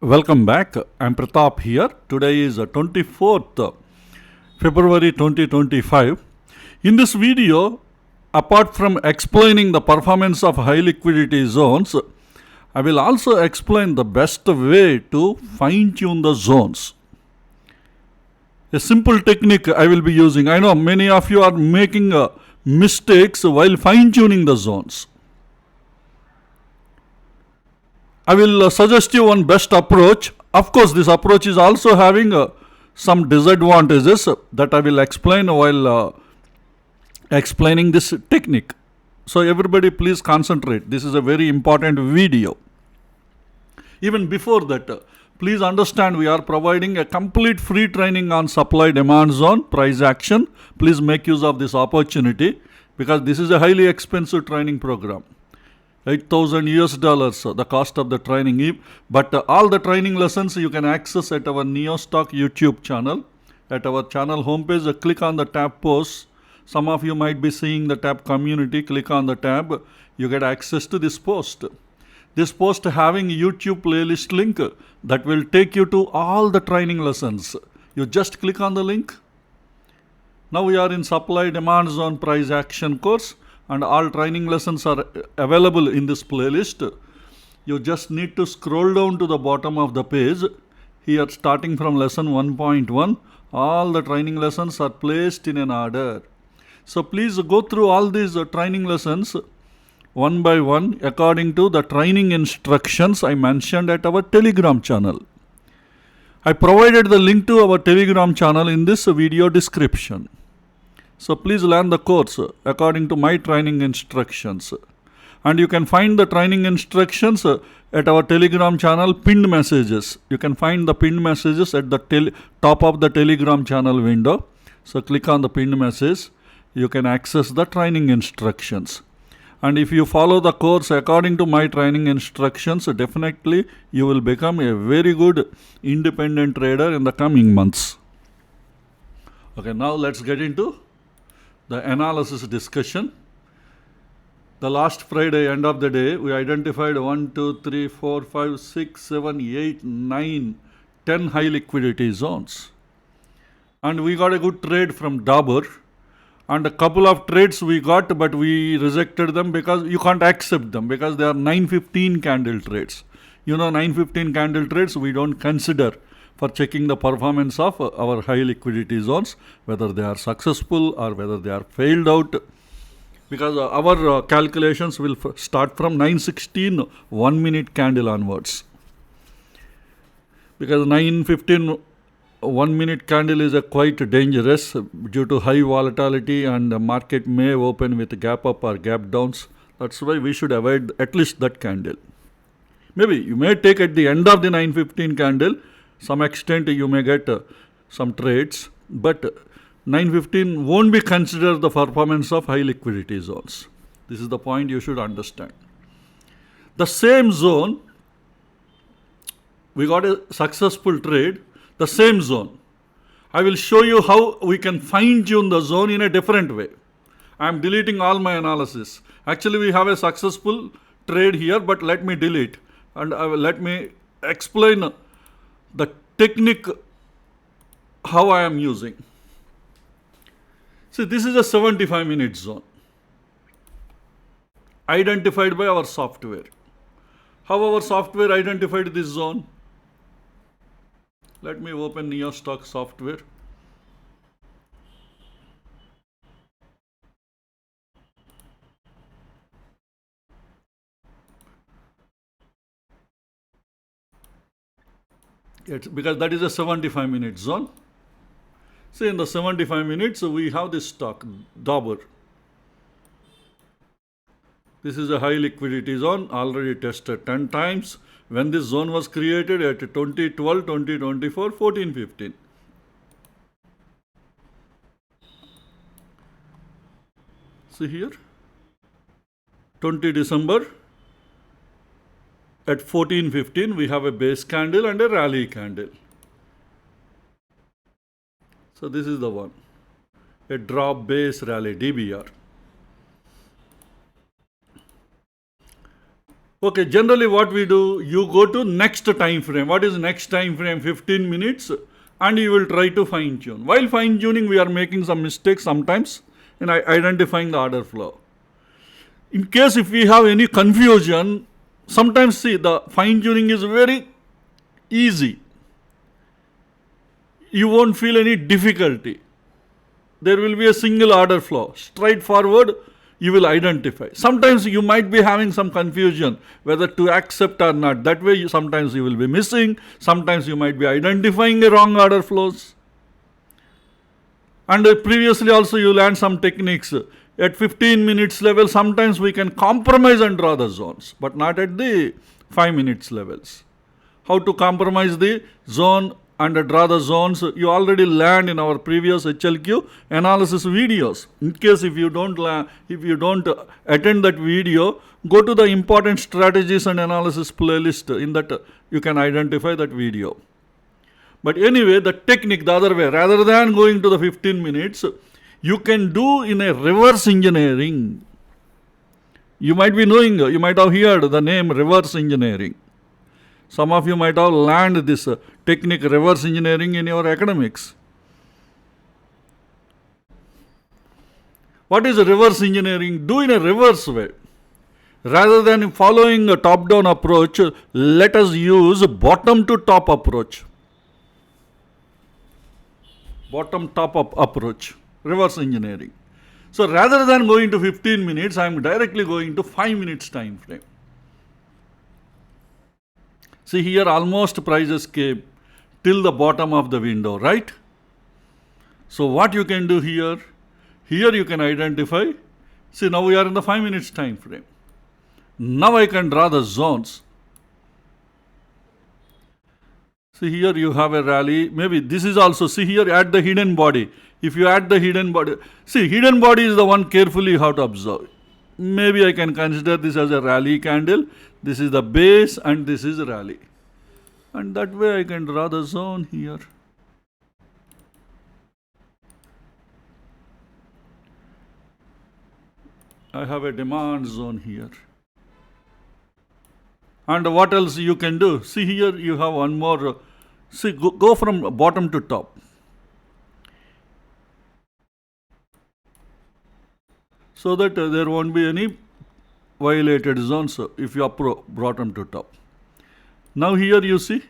Welcome back. I'm Pratap here. Today is 24th February 2025. In this video, apart from explaining the performance of high liquidity zones, I will also explain the best way to fine-tune the zones. A simple technique I will be using. I know many of you are making mistakes while fine-tuning the zones. I will suggest you one best approach. Of course, this approach is also having some disadvantages that I will explain while explaining this technique. So everybody please concentrate. This is a very important video. Even before that, please understand we are providing a complete free training on supply demand zone, price action. Please make use of this opportunity because this is a highly expensive training program. $8,000 the cost of the training, but all the training lessons you can access at our NeoStock YouTube channel. At our channel homepage, click on the tab posts. Some of you might be seeing the tab community. Click on the tab, you get access to this post. This post having YouTube playlist link that will take you to all the training lessons. You just click on the link. Now we are in supply demand zone price action course, and all training lessons are available in this playlist. You just need to scroll down to the bottom of the page. Here, starting from lesson 1.1, all the training lessons are placed in an order. So please go through all these training lessons one by one according to the training instructions I mentioned at our Telegram channel. I provided the link to our Telegram channel in this video description. So please learn the course according to my training instructions. And you can find the training instructions at our Telegram channel pinned messages. You can find the pinned messages at the top of the Telegram channel window. So click on the pinned message. You can access the training instructions. And if you follow the course according to my training instructions, definitely you will become a very good independent trader in the coming months. Okay, now let's get into the analysis discussion. The last Friday, end of the day, we identified 1, 2, 3, 4, 5, 6, 7, 8, 9, 10 high liquidity zones. And we got a good trade from Dabur. And a couple of trades we got, but we rejected them because you can't accept them because they are 915 candle trades. You know, 915 candle trades we don't consider for checking the performance of our high liquidity zones, whether they are successful or whether they are failed out, because our calculations will start from 916 1 minute candle onwards, because 915 1 minute candle is quite dangerous due to high volatility and the market may open with gap up or gap downs. That's why we should avoid at least that candle. Maybe you may take at the end of the 915 candle, some extent you may get some trades, but 915 won't be considered the performance of high liquidity zones. This is the point you should understand. The same zone, we got a successful trade, the same zone. I will show you how we can fine tune the zone in a different way. I am deleting all my analysis. Actually, we have a successful trade here, but let me delete and let me explain the technique how I am using. See, this is a 75-minute zone identified by our software. How our software identified this zone? Let me open NeoStock software. Because that is a 75-minute zone. See, in the 75 minutes, we have this stock, Dabur. This is a high liquidity zone, already tested 10 times. When this zone was created at 2012, 2024, 14, 15. See here, 20 December at 14:15, we have a base candle and a rally candle. So this is the one, a drop base rally, DBR. Okay, generally what we do, you go to next time frame. What is next time frame? 15 minutes, and you will try to fine tune. While fine tuning, we are making some mistakes sometimes in identifying the order flow. In case if we have any confusion, sometimes see the fine tuning is very easy. You won't feel any difficulty. There will be a single order flow, straightforward. You will identify. Sometimes you might be having some confusion whether to accept or not. That way sometimes you will be missing. Sometimes you might be identifying the wrong order flows. And previously also you learned some techniques. At 15 minutes level, sometimes we can compromise and draw the zones, but not at the 5 minutes levels. How to compromise the zone and draw the zones, you already learned in our previous HLQ analysis videos. In case if you don't attend that video, go to the important strategies and analysis playlist. In that you can identify that video. But anyway, the technique the other way, rather than going to the 15 minutes, you can do in a reverse engineering. You might be knowing, you might have heard the name reverse engineering. Some of you might have learned this technique reverse engineering in your academics. What is reverse engineering? Do in a reverse way. Rather than following a top-down approach, let us use bottom-to-top approach. Bottom-top approach, reverse engineering. So rather than going to 15 minutes, I am directly going to 5 minutes time frame. See here almost prices came till the bottom of the window, right? So what you can do here you can identify, see now we are in the 5 minutes time frame. Now I can draw the zones. See here you have a rally, maybe this is also, see here add the hidden body. If you add the hidden body, see hidden body is the one carefully you have to observe. Maybe I can consider this as a rally candle. This is the base and this is rally. And that way I can draw the zone here. I have a demand zone here. And what else you can do? See here you have one more. See, go from bottom to top. So that there won't be any violated zones if you are bottom to top. Now here you see,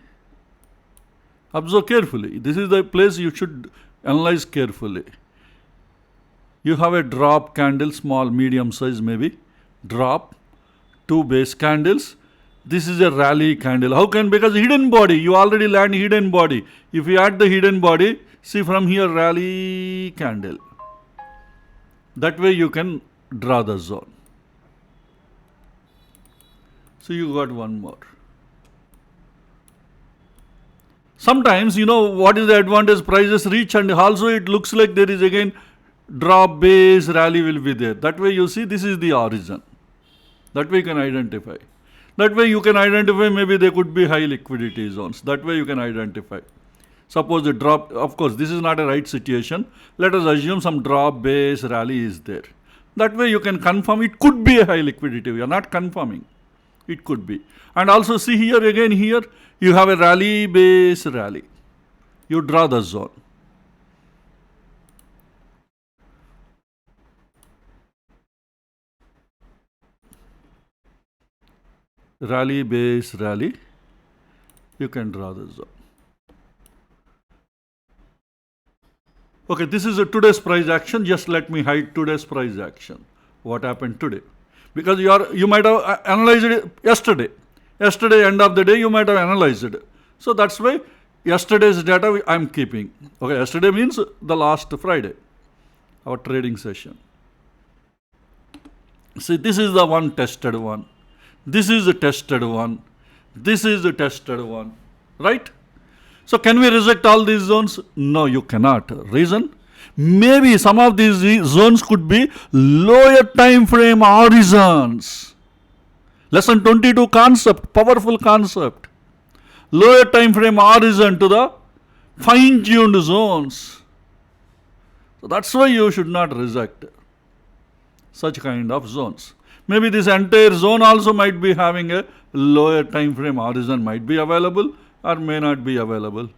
observe carefully. This is the place you should analyze carefully. You have a drop candle, small, medium size maybe, drop, 2 base candles. This is a rally candle. How can? Because hidden body, you already learned hidden body. If you add the hidden body, see from here rally candle. That way you can draw the zone. So you got one more. Sometimes, you know, what is the advantage? Prices reach and also it looks like there is again drop, base, rally will be there. That way you see this is the origin. That way you can identify. That way you can identify maybe there could be high liquidity zones. That way you can identify. Suppose the drop, of course this is not a right situation. Let us assume some drop, base, rally is there. That way you can confirm it could be a high liquidity. We are not confirming. It could be. And also see here again here you have a rally, base, rally. You draw the zone. Rally, base, rally. You can draw the zone. Okay, this is a today's price action. Just let me hide today's price action. What happened today? Because you might have analyzed it yesterday. Yesterday, end of the day, you might have analyzed it. So that's why yesterday's data I am keeping. Okay, yesterday means the last Friday, our trading session. See, this is the one tested one. This is the tested one. This is the tested one. Right? So can we reject all these zones? No, you cannot. Reason? Maybe some of these zones could be lower time frame horizons. Lesson 22 concept, powerful concept. Lower time frame horizon to the fine-tuned zones. So that's why you should not reject such kind of zones. Maybe this entire zone also might be having a lower time frame horizon, might be available or may not be available.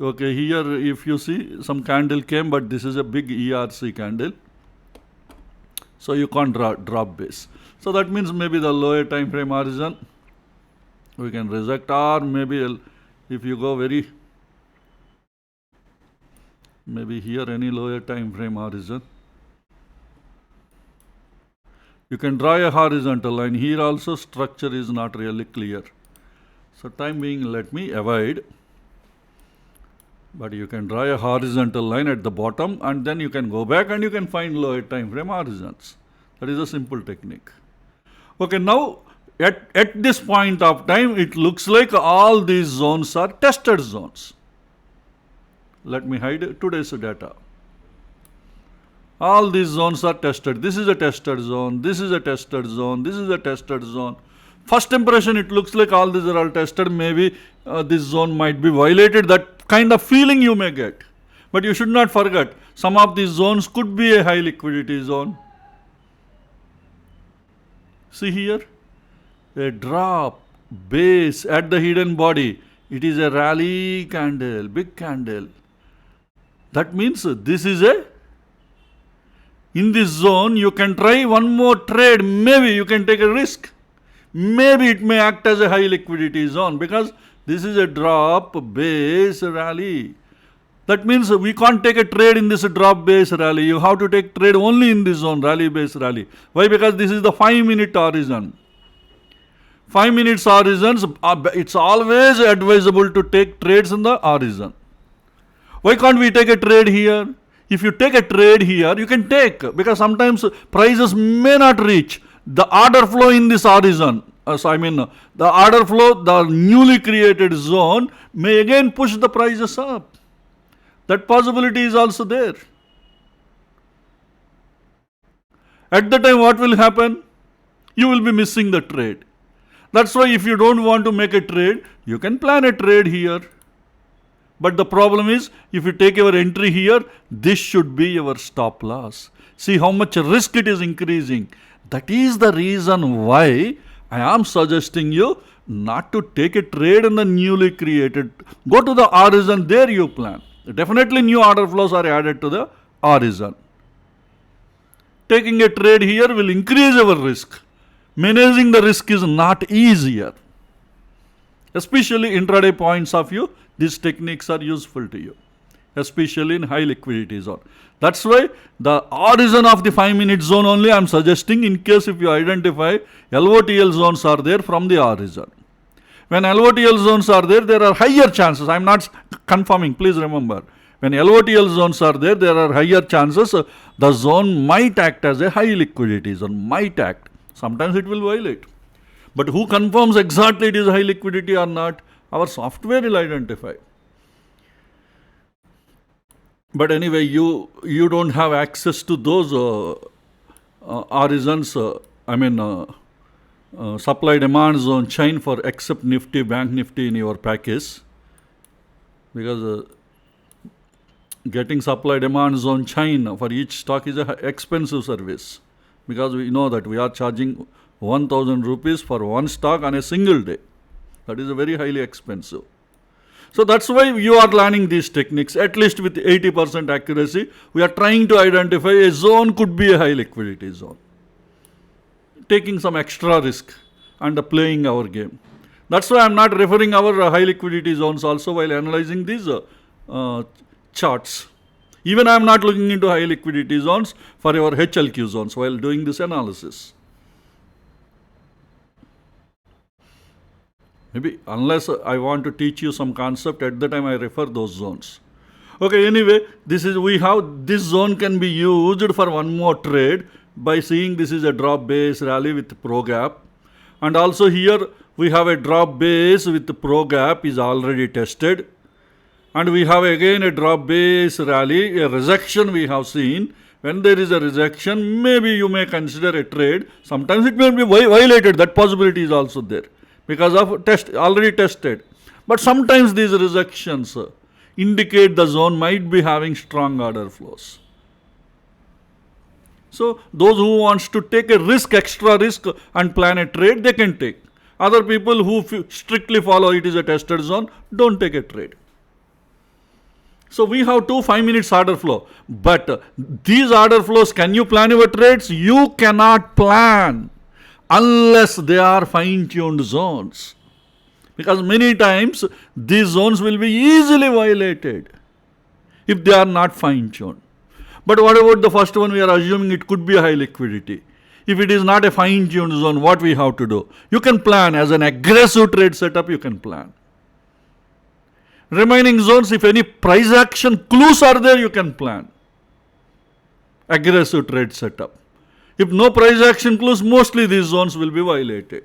Okay, here if you see some candle came, but this is a big ERC candle. So you can't drop base. So that means maybe the lower time frame horizon we can reject, or maybe if you go very, maybe here any lower time frame horizon. You can draw a horizontal line. Here also structure is not really clear. So time being, let me avoid. But you can draw a horizontal line at the bottom and then you can go back and you can find lower time frame horizons. That is a simple technique. Okay, now at this point of time, it looks like all these zones are tested zones. Let me hide today's data. All these zones are tested. This is a tested zone. This is a tested zone. This is a tested zone. First impression, it looks like all these are all tested. Maybe this zone might be violated. That kind of feeling you may get. But you should not forget, some of these zones could be a high liquidity zone. See here, a drop, base at the hidden body. It is a rally candle, big candle. That means this is in this zone, you can try one more trade. Maybe you can take a risk. Maybe it may act as a high liquidity zone because this is a drop, base, rally. That means we can't take a trade in this drop base rally. You have to take trade only in this zone, rally base rally. Why? Because this is the 5-minute horizon. 5 minutes horizons, it's always advisable to take trades in the horizon. Why can't we take a trade here? If you take a trade here, you can take, because sometimes prices may not reach the order flow in this horizon. The order flow, the newly created zone may again push the prices up. That possibility is also there. At the time, what will happen? You will be missing the trade. That's why if you don't want to make a trade, you can plan a trade here. But the problem is, if you take your entry here, this should be your stop loss. See how much risk it is increasing. That is the reason why I am suggesting you not to take a trade in the newly created. Go to the horizon, there you plan. Definitely new order flows are added to the horizon. Taking a trade here will increase our risk. Managing the risk is not easier. Especially intraday points of view, these techniques are useful to you, especially in high liquidity zone. That's why the horizon of the 5-minute zone only I am suggesting, in case if you identify LOTL zones are there from the horizon. When LOTL zones are there, there are higher chances. I am not confirming, please remember. When LOTL zones are there, there are higher chances the zone might act as a high liquidity zone, might act. Sometimes it will violate. But who confirms exactly it is high liquidity or not? Our software will identify. But anyway, you don't have access to those horizons, supply demand zone chain for except Nifty, Bank Nifty in your package. Because getting supply demand zone chain for each stock is an expensive service. Because we know that we are charging 1,000 rupees for one stock on a single day. That is very highly expensive. So that's why you are learning these techniques, at least with 80% accuracy. We are trying to identify a zone could be a high liquidity zone. Taking some extra risk and playing our game. That's why I am not referring our high liquidity zones also while analyzing these charts. Even I am not looking into high liquidity zones for your HLQ zones while doing this analysis. Maybe unless I want to teach you some concept, at the time I refer those zones. Okay, anyway, we have this zone can be used for one more trade by seeing this is a drop base rally with pro gap. And also here we have a drop base with pro gap is already tested. And we have again a drop base rally, a rejection we have seen. When there is a rejection, maybe you may consider a trade. Sometimes it may be violated. That possibility is also there because of already tested. But sometimes these rejections indicate the zone might be having strong order flows. So those who wants to take a risk, extra risk and plan a trade, they can take. Other people who strictly follow it is a tested zone, don't take a trade. So we have two 5 minutes order flow. But these order flows, can you plan your trades? You cannot plan unless they are fine-tuned zones. Because many times these zones will be easily violated if they are not fine-tuned. But what about the first one? We are assuming it could be high liquidity. If it is not a fine-tuned zone, what we have to do? You can plan as an aggressive trade setup, you can plan. Remaining zones, if any price action clues are there, you can plan. Aggressive trade setup. If no price action clues, mostly these zones will be violated.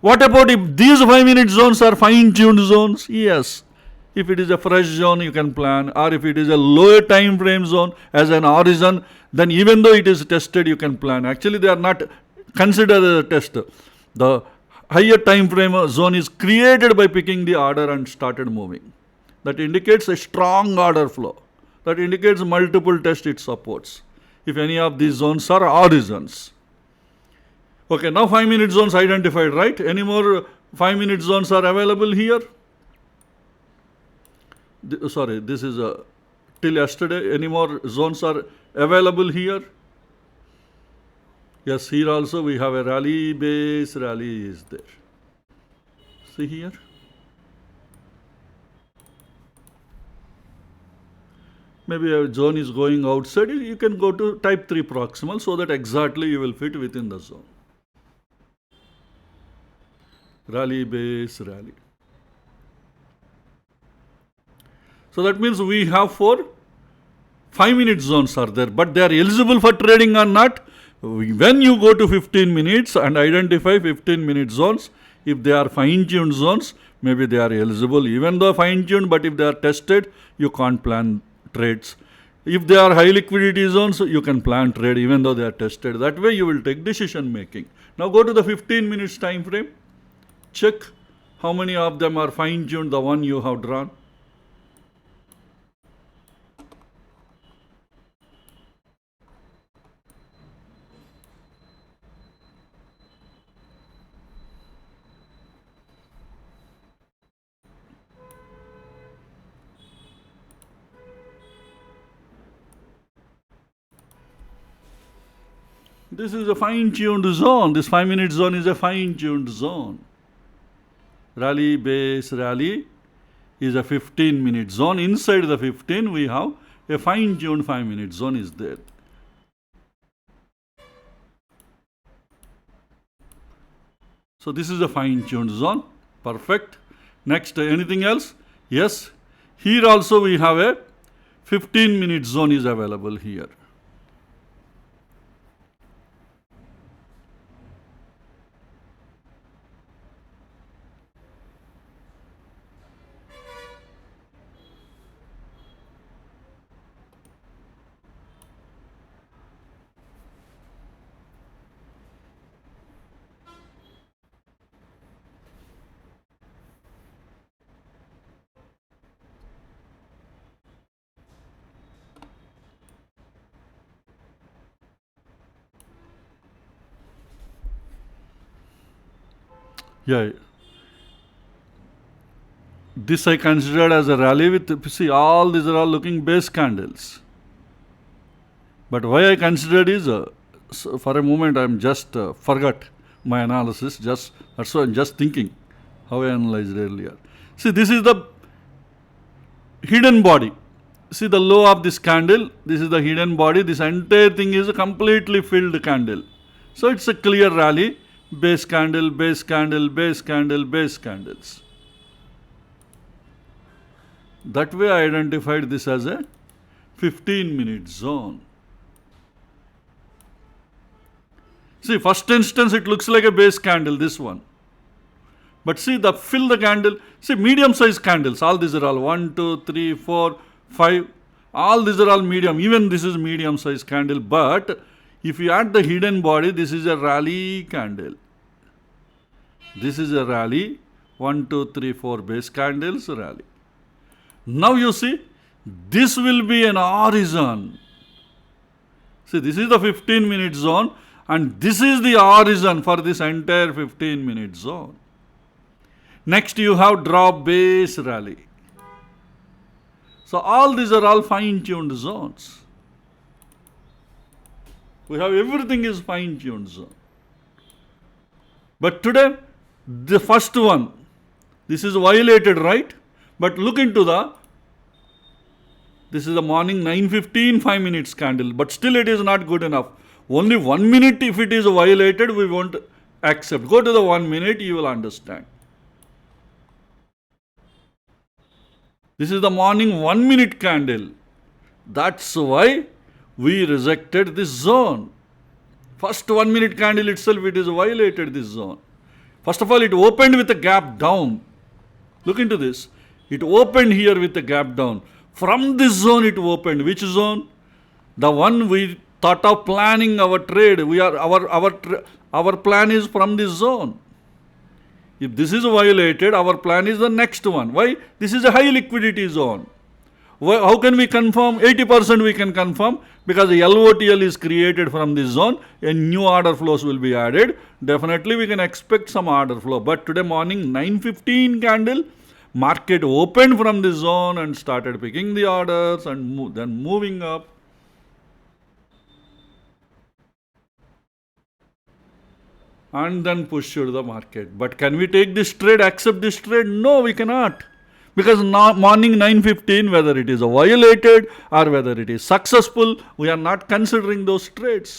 What about if these 5 minute zones are fine-tuned zones? Yes. If it is a fresh zone, you can plan. Or if it is a lower time frame zone as an horizon, then even though it is tested, you can plan. Actually, they are not considered as a test. The higher time frame zone is created by picking the order and started moving. That indicates a strong order flow. That indicates multiple tests it supports. If any of these zones are horizons. Okay, now 5 minute zones identified, right? Any more 5 minute zones are available here? Sorry, this is till yesterday. Any more zones are available here? Yes, here also we have a rally base, rally is there. See here? Maybe a zone is going outside, you can go to type 3 proximal so that exactly you will fit within the zone. Rally base, rally. So that means we have 4 5 minute zones are there, but they are eligible for trading or not. When you go to 15 minutes and identify 15 minute zones, if they are fine-tuned zones, maybe they are eligible, even though fine-tuned, but if they are tested, you can't plan trades. If they are high liquidity zones, you can plan trade even though they are tested. That way you will take decision making. Now go to the 15 minutes time frame. Check how many of them are fine-tuned, the one you have drawn. This is a fine-tuned zone. This 5 minute zone is a fine-tuned zone. Rally base rally is a 15 minute zone. Inside the 15 we have a fine-tuned 5 minute zone is there. So this is a fine-tuned zone. Perfect. Next, anything else? Yes. Here also we have a 15 minute zone is available here. Yeah. This I considered as a rally with, see, all these are all looking base candles. But why I considered is, so for a moment I am just forgot my analysis, that's why I am just thinking how I analyzed earlier. See, this is the hidden body. See the low of this candle, this is the hidden body, this entire thing is a completely filled candle. So it's a clear rally, base candle, base candle, base candle, base candles. That way I identified this as a 15 minute zone. See, first instance it looks like a base candle, this one. But see, fill the candle, see medium size candles, all these are all 1, 2, 3, 4, 5, all these are all medium, even this is medium size candle. But if you add the hidden body, this is a rally candle. This is a rally, 1, 2, 3, 4 base candles, rally. Now you see, this will be an horizon. See, this is the 15-minute zone, and this is the horizon for this entire 15-minute zone. Next, you have drop, base, rally. So all these are all fine-tuned zones. We have everything is fine-tuned zone. But today, the first one, this is violated, right? But look into this is the morning 9:15, 5 minutes candle, but still it is not good enough. Only 1 minute if it is violated, we won't accept. Go to the 1 minute, you will understand. This is the morning 1 minute candle. That's why we rejected this zone. First 1 minute candle itself, it is violated this zone. First of all, it opened with a gap down. Look into this. It opened here with a gap down. From this zone it opened. Which zone? The one we thought of planning our trade. Our plan is from this zone. If this is violated, our plan is the next one. Why? This is a high liquidity zone. How can we confirm? 80% we can confirm because the LOTL is created from this zone and new order flows will be added. Definitely we can expect some order flow. But today morning 9:15 candle, market opened from this zone and started picking the orders and then moving up. And then pushed the market. But can we take this trade, accept this trade? No, we cannot. Because morning 9:15, whether it is violated or whether it is successful, we are not considering those trades.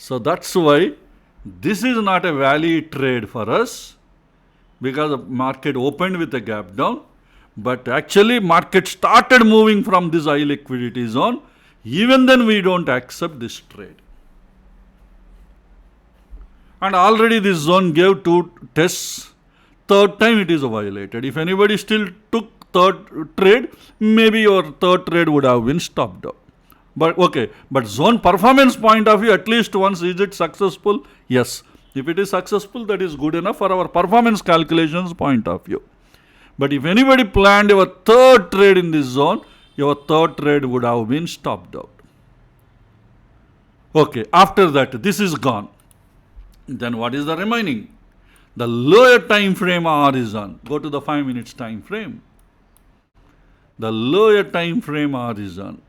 So that's why this is not a valid trade for us, because the market opened with a gap down. But actually market started moving from this high liquidity zone. Even then we don't accept this trade. And already this zone gave 2 tests. Third time it is violated. If anybody still took third trade, maybe your third trade would have been stopped out. But okay, but zone performance point of view, at least once, is it successful? Yes. If it is successful, that is good enough for our performance calculations point of view. But if anybody planned your third trade in this zone, your third trade would have been stopped out. Okay, after that, this is gone. Then what is the remaining? The lower time frame horizon. Go to the 5 minutes time frame. The lower time frame horizon.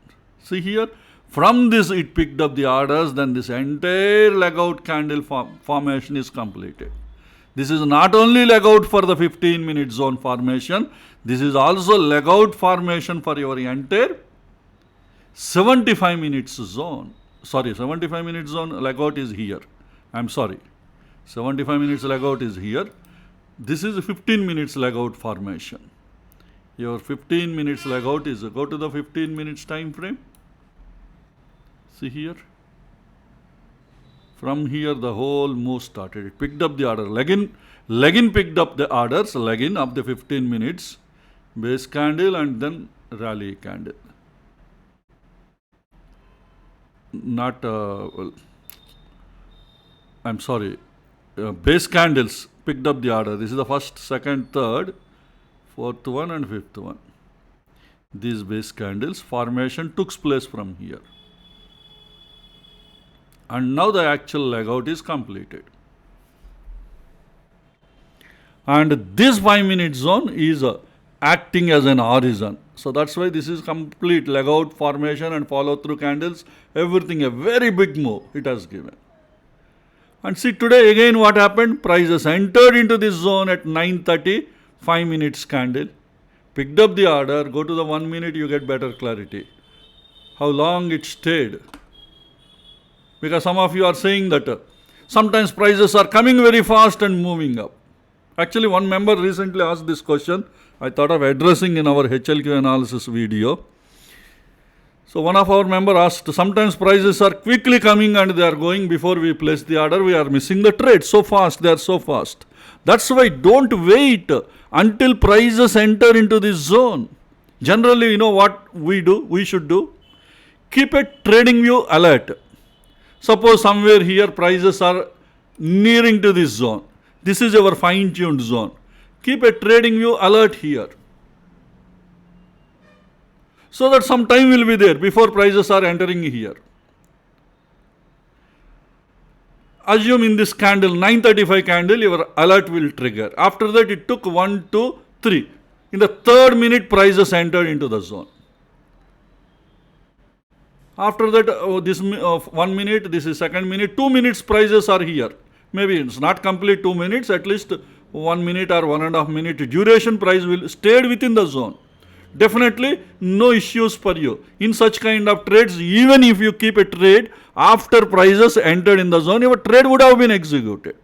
See here, from this it picked up the orders, then this entire leg out candle formation is completed. This is not only leg out for the 15-minute zone formation, this is also leg out formation for your entire 75 minutes zone. Sorry, 75 minutes zone leg out is here. I'm sorry. 75 minutes leg out is here. This is 15 minutes leg out formation. Your 15 minutes leg out is, go to the 15 minutes time frame. See here. From here the whole move started. It picked up the order. Leg in picked up the orders, leg in of the 15 minutes. Base candle and then rally candle. Not, I'm sorry. Base candles picked up the order. This is the first, second, third, fourth one and fifth one. These base candles formation took place from here. And now the actual leg out is completed. And this 5-minute zone is acting as an horizon. So that's why this is complete leg out formation and follow through candles. Everything a very big move it has given. And see today again what happened? Prices entered into this zone at 9:30, 5 minutes candle. Picked up the order, go to the 1 minute, you get better clarity. How long it stayed. Because some of you are saying that sometimes prices are coming very fast and moving up. Actually, one member recently asked this question. I thought of addressing in our HLQ analysis video. So one of our members asked, sometimes prices are quickly coming and they are going before we place the order. We are missing the trade so fast. They are so fast. That's why don't wait until prices enter into this zone. Generally, you know what we should do? Keep a trading view alert. Suppose somewhere here prices are nearing to this zone. This is our fine-tuned zone. Keep a trading view alert here. So that some time will be there before prices are entering here. Assume in this candle, 9:35 candle, your alert will trigger. After that, it took 1, 2, 3. In the third minute, prices entered into the zone. After that, this 1 minute, this is second minute, 2 minutes prices are here. Maybe it's not complete 2 minutes, at least 1 minute or 1.5 minute duration price will stay within the zone. Definitely no issues for you. In such kind of trades, even if you keep a trade after prices entered in the zone, your trade would have been executed.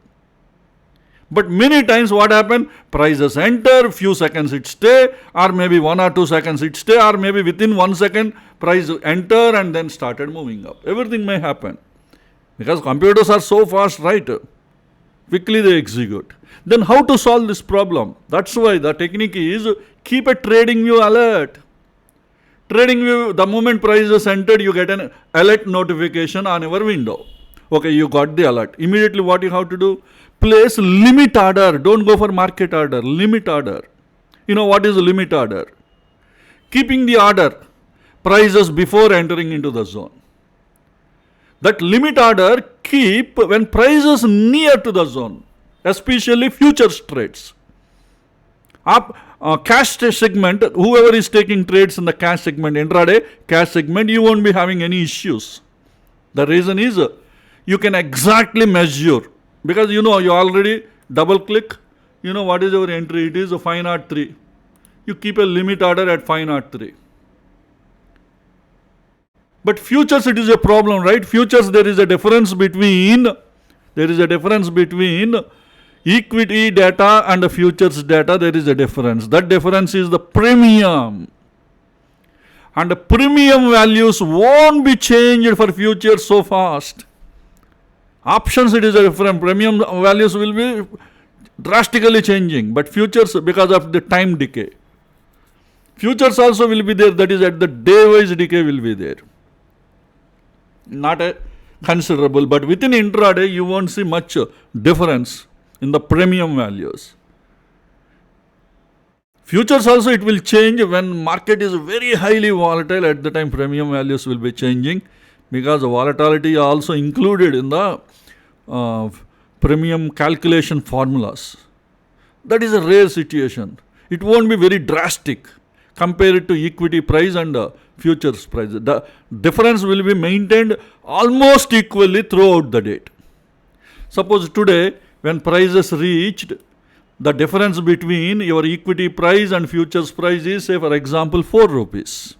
But many times what happen? Prices enter, few seconds it stay, or maybe 1 or 2 seconds it stay, or maybe within 1 second price enter and then started moving up. Everything may happen. Because computers are so fast, right? Quickly they execute. Then how to solve this problem? That's why the technique is keep a trading view alert. Trading view, the moment prices entered, you get an alert notification on your window. Okay, you got the alert. Immediately what you have to do? Place limit order. Don't go for market order. Limit order. You know what is a limit order? Keeping the order prices before entering into the zone. That limit order keep when prices near to the zone, especially futures trades. Cash segment, whoever is taking trades in the cash segment, intraday cash segment, you won't be having any issues. The reason is you can exactly measure, because you know you already double click, you know what is your entry, it is 503. You keep a limit order at 503. But futures, it is a problem, right? Futures, there is a difference between equity data and the futures data. There is a difference. That difference is the premium. And the premium values won't be changed for futures so fast. Options, it is a different. Premium values will be drastically changing. But futures, because of the time decay. Futures also will be there. That is at the day-wise decay will be there. Not a considerable, but within intraday you won't see much difference in the premium values. Futures also it will change when market is very highly volatile. At the time premium values will be changing, because volatility also included in the premium calculation formulas. That is a rare situation. It won't be very drastic compared to equity price and futures price. The difference will be maintained almost equally throughout the date. Suppose today when prices reached, the difference between your equity price and futures price is, say for example, 4 rupees.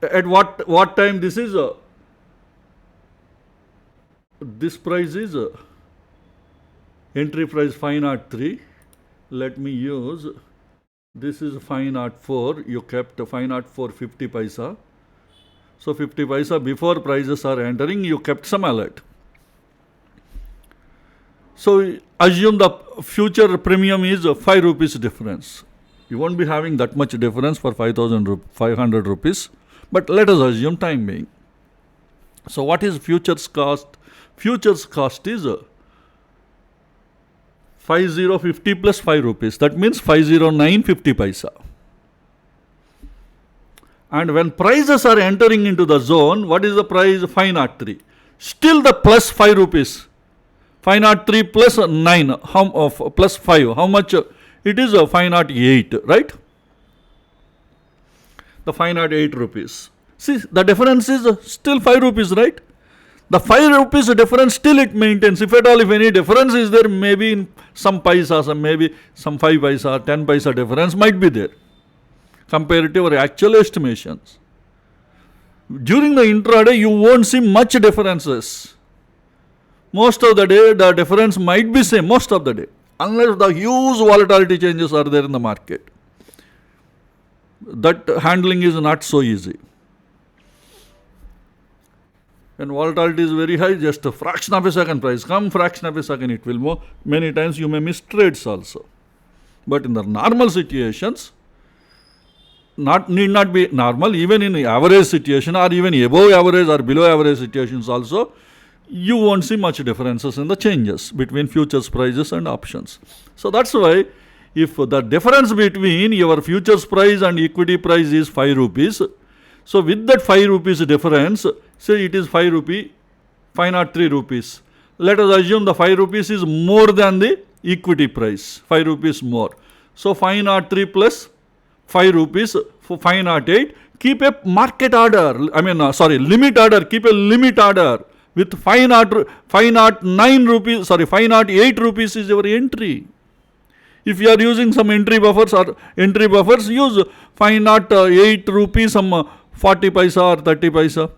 At what time this is? This price is entry price 503. Let me use, this is 504, you kept 504 50 paisa. So 50 paisa before prices are entering, you kept some alert. So assume the future premium is 5 rupees difference. You won't be having that much difference for 500 rupees, but let us assume time being. So what is futures cost? Futures cost is 5050 plus 5 rupees. That means 509 50 paisa. And when prices are entering into the zone, what is the price? 503. Still the plus 5 rupees. 503 plus 9, plus 5. How much? It is 508, right? The 508 rupees. See, the difference is still 5 rupees, right? The 5 rupees difference still it maintains. If at all, if any difference is there, maybe in some paisa, maybe some 5 paisa, 10 paisa difference might be there compared to our actual estimations. During the intraday, you won't see much differences. Most of the day, the difference might be same, most of the day, unless the huge volatility changes are there in the market. That handling is not so easy. When volatility is very high, just a fraction of a second price come, fraction of a second it will move. Many times you may miss trades also. But in the normal situations, need not be normal, even in average situation or even above average or below average situations also, you won't see much differences in the changes between futures prices and options. So that's why If the difference between your futures price and equity price is 5 rupees, so with that 5 rupees difference, say it is 5 rupee, 503 rupees. Let us assume the 5 rupees is more than the equity price, 5 rupees more. So 503 plus 5 rupees, 508, keep a market order, limit order, keep a limit order with 509 rupees, 508 rupees is your entry. If you are using some entry buffers, use 508 rupees, some 40 paisa or 30 paisa.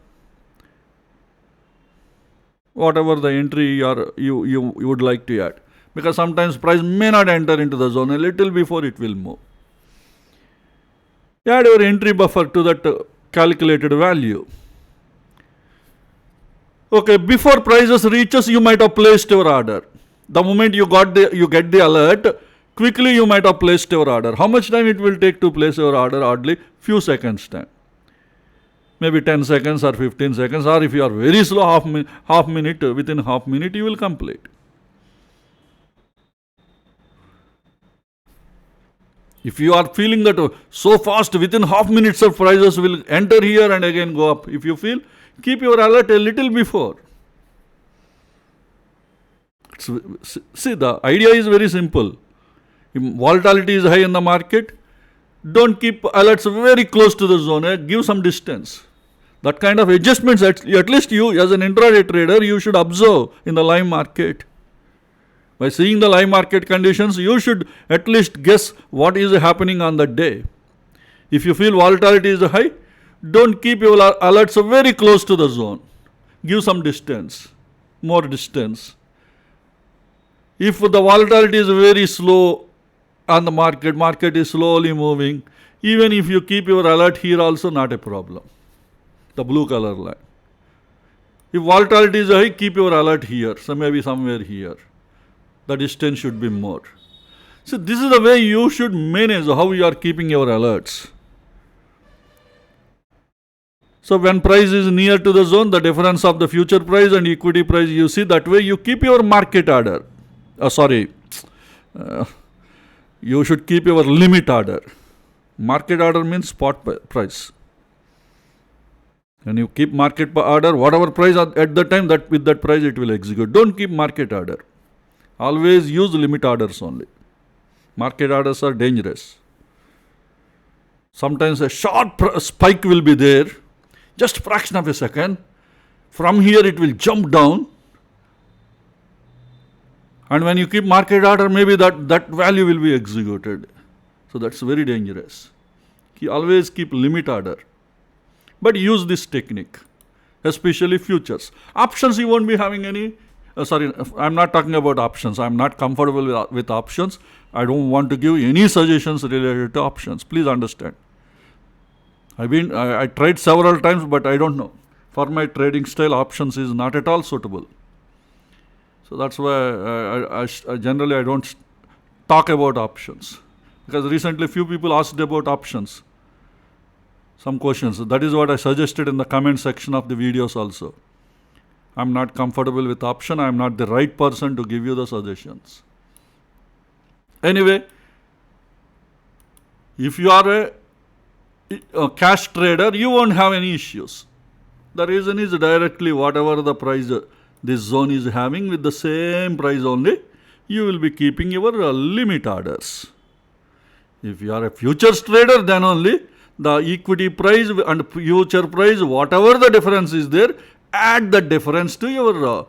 Whatever the entry you would like to add. Because sometimes price may not enter into the zone a little before it will move. Add your entry buffer to that calculated value. Okay, before prices reaches, you might have placed your order. The moment you get the alert, quickly you might have placed your order. How much time it will take to place your order? Hardly few seconds time. Maybe 10 seconds or 15 seconds, or if you are very slow, half minute, within half minute you will complete. If you are feeling that so fast, within half minutes of prices will enter here and again go up, if you feel, keep your alert a little before. See, the idea is very simple. If volatility is high in the market, don't keep alerts very close to the zone, give some distance. That kind of adjustments, at least you as an intraday trader, you should observe in the live market. By seeing the live market conditions, you should at least guess what is happening on that day. If you feel volatility is high, don't keep your alerts very close to the zone. Give some distance, more distance. If the volatility is very slow on the market is slowly moving, even if you keep your alert here also, not a problem. The blue color line. If volatility is high, keep your alert here, so maybe somewhere here. The distance should be more. So this is the way you should manage how you are keeping your alerts. So when price is near to the zone, the difference of the future price and equity price, you see, that way you keep your market order. You should keep your limit order. Market order means spot price. When you keep market order, whatever price at the time, that with that price it will execute. Don't keep market order. Always use limit orders only. Market orders are dangerous. Sometimes a short spike will be there, just fraction of a second. From here it will jump down. And when you keep market order, maybe that value will be executed. So that's very dangerous. Always keep limit order. But use this technique, especially futures. Options, you won't be having any. I'm not talking about options. I'm not comfortable with options. I don't want to give any suggestions related to options. Please understand. I tried several times, but I don't know. For my trading style, options is not at all suitable. So that's why generally I don't talk about options. Because recently few people asked about options. Some questions. That is what I suggested in the comment section of the videos also. I'm not comfortable with option. I'm not the right person to give you the suggestions. Anyway, if you are a cash trader, you won't have any issues. The reason is directly whatever the price this zone is having, with the same price only, you will be keeping your limit orders. If you are a futures trader, then only the equity price and future price, whatever the difference is there, add the difference to your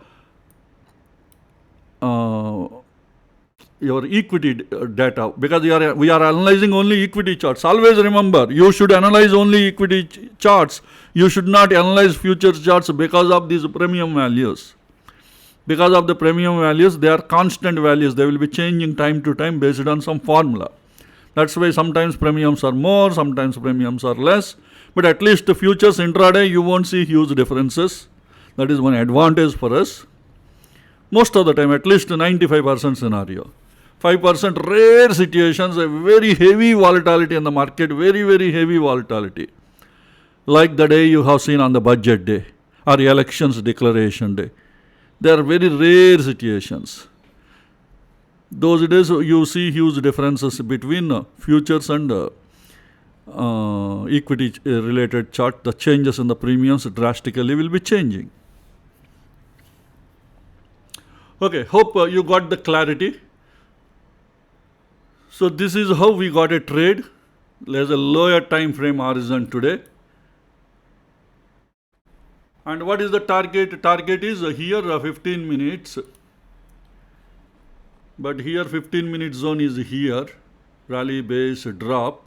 equity data, because we are analyzing only equity charts. Always remember, you should analyze only equity charts. You should not analyze futures charts because of these premium values. Because of the premium values, they are constant values. They will be changing time to time based on some formula. That's why sometimes premiums are more, sometimes premiums are less. But at least the futures intraday, you won't see huge differences. That is one advantage for us. Most of the time, at least 95% scenario. 5% rare situations, a very heavy volatility in the market, very, very heavy volatility. Like the day you have seen on the budget day or elections declaration day. They are very rare situations. Those days you see huge differences between futures and equity related chart. The changes in the premiums drastically will be changing. Okay, hope you got the clarity. So this is how we got a trade. There's a lower time frame horizon today. And what is the target? Target is here 15 minutes. But here 15 minute zone is here. Rally base drop.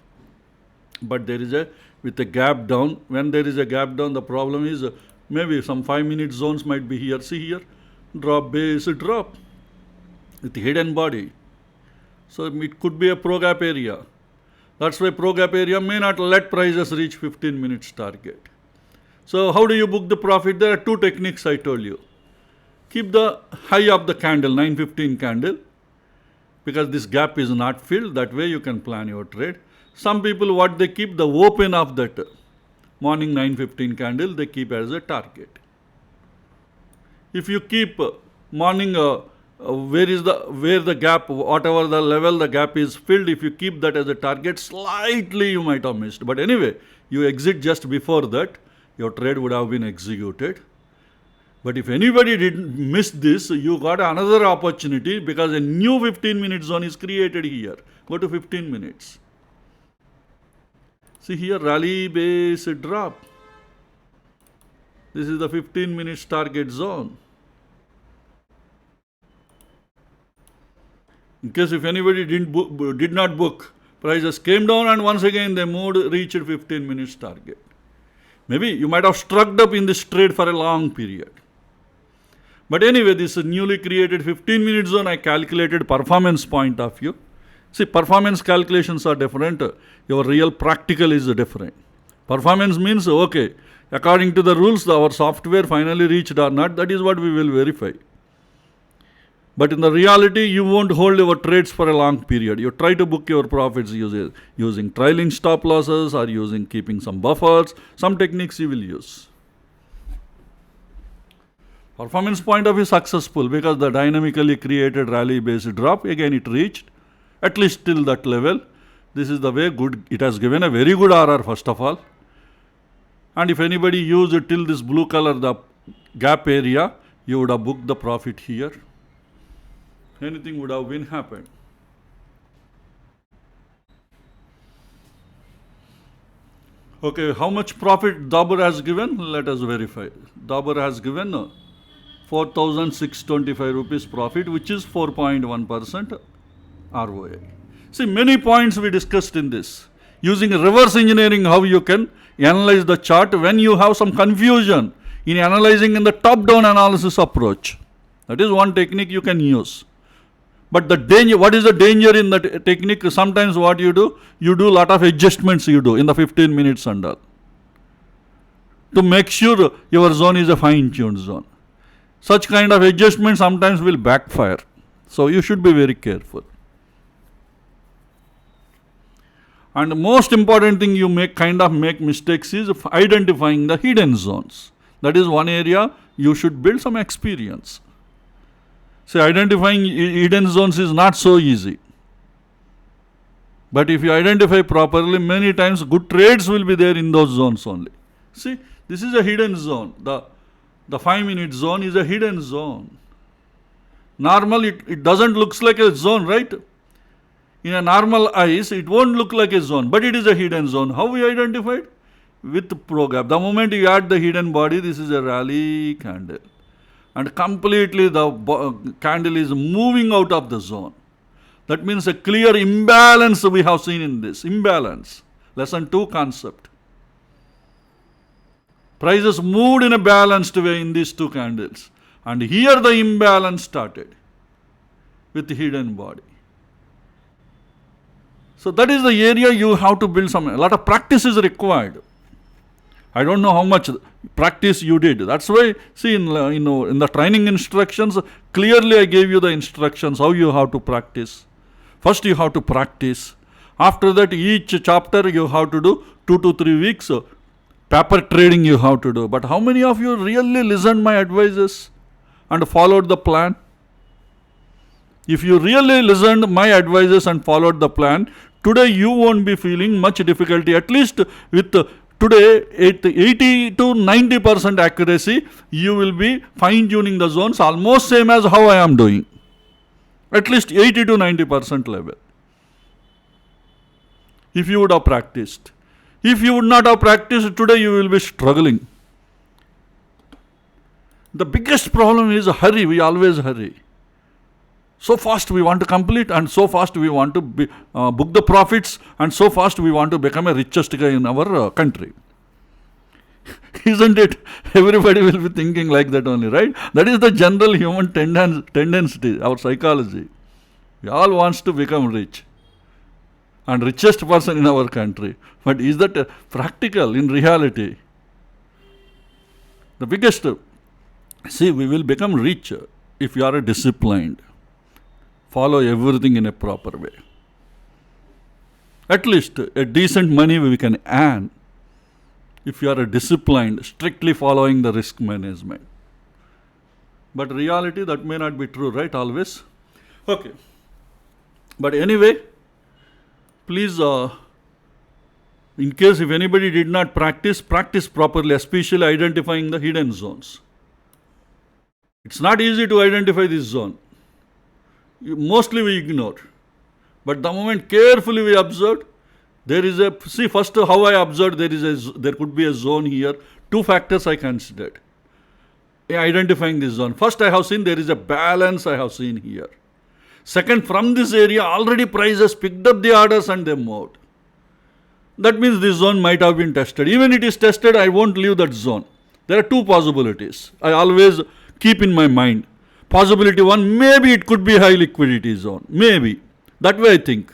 But there is with a gap down. When there is a gap down, the problem is maybe some 5 minute zones might be here. See here. Drop base drop. With hidden body. So it could be a pro gap area. That's why pro gap area may not let prices reach 15 minutes target. So how do you book the profit? There are two techniques I told you. Keep the high of the candle, 915 candle, because this gap is not filled. That way you can plan your trade. Some people, what they keep, the open of that morning 915 candle, they keep as a target. If you keep morning where the gap, whatever the level the gap is filled, if you keep that as a target, slightly you might have missed. But anyway, you exit just before that, your trade would have been executed. But if anybody didn't miss this, you got another opportunity because a new 15 minute zone is created here. Go to 15 minutes. See here, rally base drop. This is the 15 minutes target zone. In case if anybody did not book, prices came down and once again they moved, reached 15 minutes target. Maybe you might have struck up in this trade for a long period. But anyway, this newly created 15 minute zone, I calculated performance point of view. See, performance calculations are different. Your real practical is different. Performance means, okay, according to the rules, our software finally reached or not, that is what we will verify. But in the reality, you won't hold your trades for a long period. You try to book your profits using trailing stop losses or keeping some buffers. Some techniques you will use. Performance point of view successful because the dynamically created rally based drop, again it reached at least till that level. This is the way good. It has given a very good RR first of all. And if anybody used it till this blue color, the gap area, you would have booked the profit here. Anything would have been happened. Okay, how much profit Dabur has given? Let us verify. Dabur has given 4,625 rupees profit, which is 4.1% ROA. See, many points we discussed in this. Using reverse engineering, how you can analyze the chart when you have some confusion in analyzing in the top-down analysis approach. That is one technique you can use. But the danger, what is the danger in that technique? Sometimes what you do a lot of adjustments in the 15 minutes and all. To make sure your zone is a fine-tuned zone. Such kind of adjustments sometimes will backfire. So you should be very careful. And the most important thing you make mistakes is identifying the hidden zones. That is one area you should build some experience. See, identifying hidden zones is not so easy. But if you identify properly, many times good trades will be there in those zones only. See, this is a hidden zone. The 5 minute zone is a hidden zone. Normally, it doesn't look like a zone, right? In a normal eyes, it won't look like a zone, but it is a hidden zone. How we identified? With pro gap. The moment you add the hidden body, this is a rally candle. And completely the candle is moving out of the zone. That means a clear imbalance we have seen in this. Imbalance. Lesson 2 concept. Prices moved in a balanced way in these two candles. And here the imbalance started with the hidden body. So that is the area you have to build a lot of practice is required. I don't know how much practice you did. That's why, see, in the training instructions, clearly I gave you the instructions how you have to practice. First you have to practice. After that, each chapter you have to do 2 to 3 weeks. Paper trading you have to do. But how many of you really listened my advices and followed the plan? If you really listened my advices and followed the plan, today you won't be feeling much difficulty. At least with today, at 80 to 90% accuracy, you will be fine-tuning the zones almost same as how I am doing. At least 80 to 90% level. If you would have practiced. If you would not have practiced, today you will be struggling. The biggest problem is hurry. We always hurry. So fast we want to complete, and so fast we want to book the profits, and so fast we want to become a richest guy in our country. Isn't it? Everybody will be thinking like that only, right? That is the general human tendency, our psychology. We all wants to become rich and richest person in our country. But is that practical in reality? The biggest, see, we will become rich if you are disciplined. Follow everything in a proper way. At least a decent money we can earn if you are disciplined, strictly following the risk management. But reality, that may not be true, right? Always. Okay. But anyway, please, in case if anybody did not practice properly, especially identifying the hidden zones. It's not easy to identify this zone. Mostly we ignore. But the moment carefully we observe, there is a, see first how I observed, there could be a zone here. Two factors I considered in identifying this zone. First, I have seen there is a balance I have seen here. Second, from this area already prices picked up the orders and they moved. That means this zone might have been tested. Even it is tested, I won't leave that zone. There are two possibilities I always keep in my mind. Possibility one, maybe it could be high liquidity zone. Maybe. That way I think.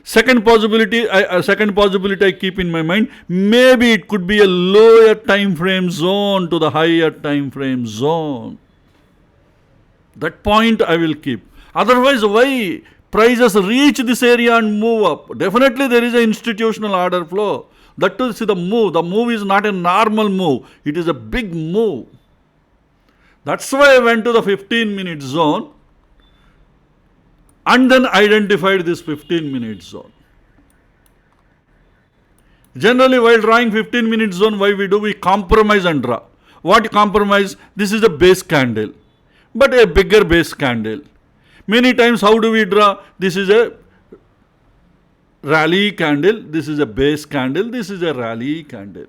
Second possibility I keep in my mind, maybe it could be a lower time frame zone to the higher time frame zone. That point I will keep. Otherwise, why prices reach this area and move up? Definitely there is an institutional order flow. That to see the move. The move is not a normal move. It is a big move. That's why I went to the 15-minute zone and then identified this 15-minute zone. Generally, while drawing 15-minute zone, why we do? We compromise and draw. What compromise? This is a base candle, but a bigger base candle. Many times, how do we draw? This is a rally candle, this is a base candle, this is a rally candle.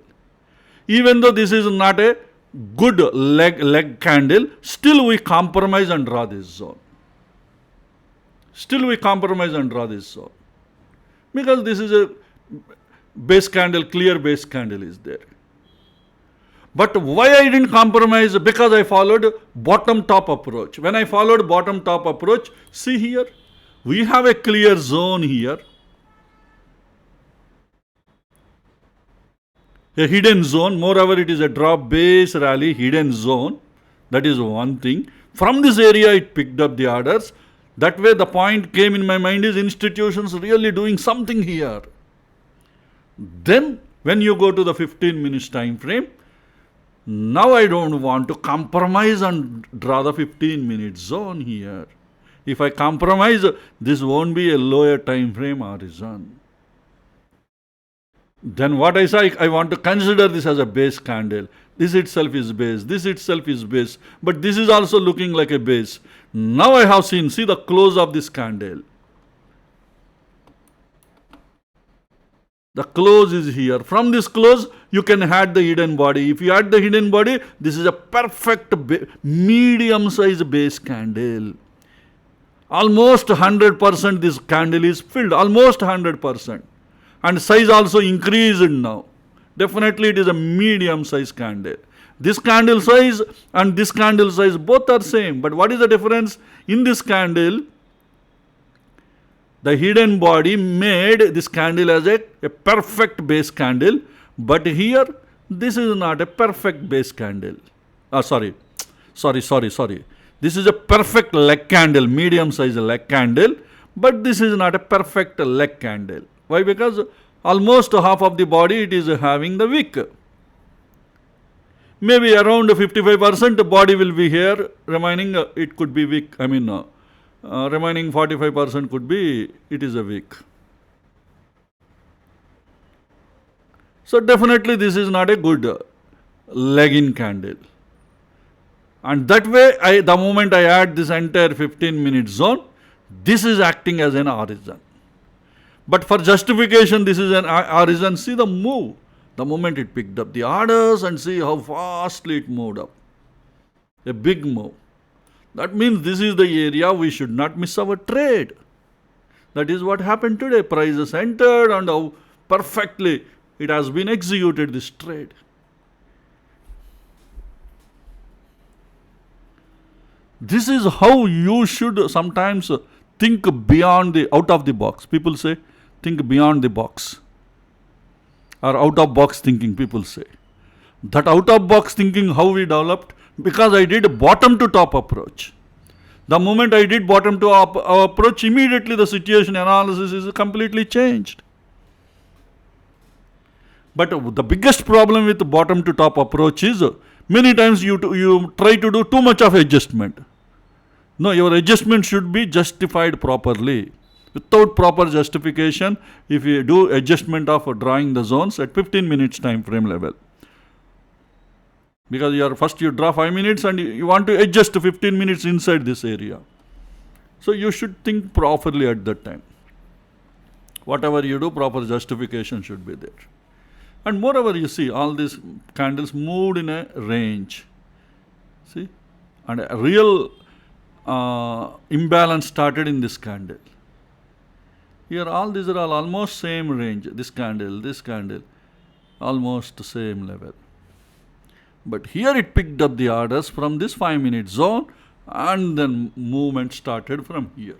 Even though this is not a good leg candle, still we compromise and draw this zone. Still we compromise and draw this zone. Because this is a base candle, clear base candle is there. But why I didn't compromise? Because I followed bottom-top approach. When I followed bottom-top approach, see here, we have a clear zone here. A hidden zone, moreover it is a drop base rally hidden zone. That is one thing. From this area it picked up the orders. That way the point came in my mind is institutions really doing something here. Then when you go to the 15 minutes time frame, now I don't want to compromise and draw the 15-minute zone here. If I compromise, this won't be a lower time frame horizon. Then what I say, I want to consider this as a base candle. This itself is base, this itself is base, but this is also looking like a base. Now I have seen, see the close of this candle. The close is here. From this close, you can add the hidden body. If you add the hidden body, this is a perfect medium-sized base candle. Almost 100% this candle is filled, almost 100%. And size also increased now. Definitely it is a medium-sized candle. This candle size and this candle size both are same. But what is the difference? In this candle, the hidden body made this candle as a perfect base candle. But here, this is not a perfect base candle. Sorry. This is a perfect leg candle, medium-sized leg candle. But this is not a perfect leg candle. Why? Because almost half of the body it is having the wick. Maybe around 55% body will be here, remaining it could be wick, Remaining 45% could be it is a week. So definitely this is not a good leg-in candle. And that way, the moment I add this entire 15-minute zone, this is acting as an horizon. But for justification, this is an horizon. See the move. The moment it picked up the orders and see how fastly it moved up. A big move. That means this is the area we should not miss our trade. That is what happened today. Prices entered and how perfectly it has been executed, this trade. This is how you should sometimes think beyond out of the box. People say, think beyond the box. Or out of box thinking, people say. That out of box thinking, how we developed? Because I did a bottom to top approach. The moment I did bottom to approach, immediately the situation analysis is completely changed. But the biggest problem with bottom to top approach is many times you try to do too much of adjustment. No, your adjustment should be justified properly. Without proper justification, if you do adjustment of drawing the zones at 15 minutes time frame level. Because first you draw 5 minutes and you want to adjust 15 minutes inside this area. So you should think properly at that time. Whatever you do, proper justification should be there. And moreover, you see all these candles moved in a range. See? And a real imbalance started in this candle. Here all these are all almost same range. This candle, almost same level. But here it picked up the orders from this 5-minute zone and then movement started from here.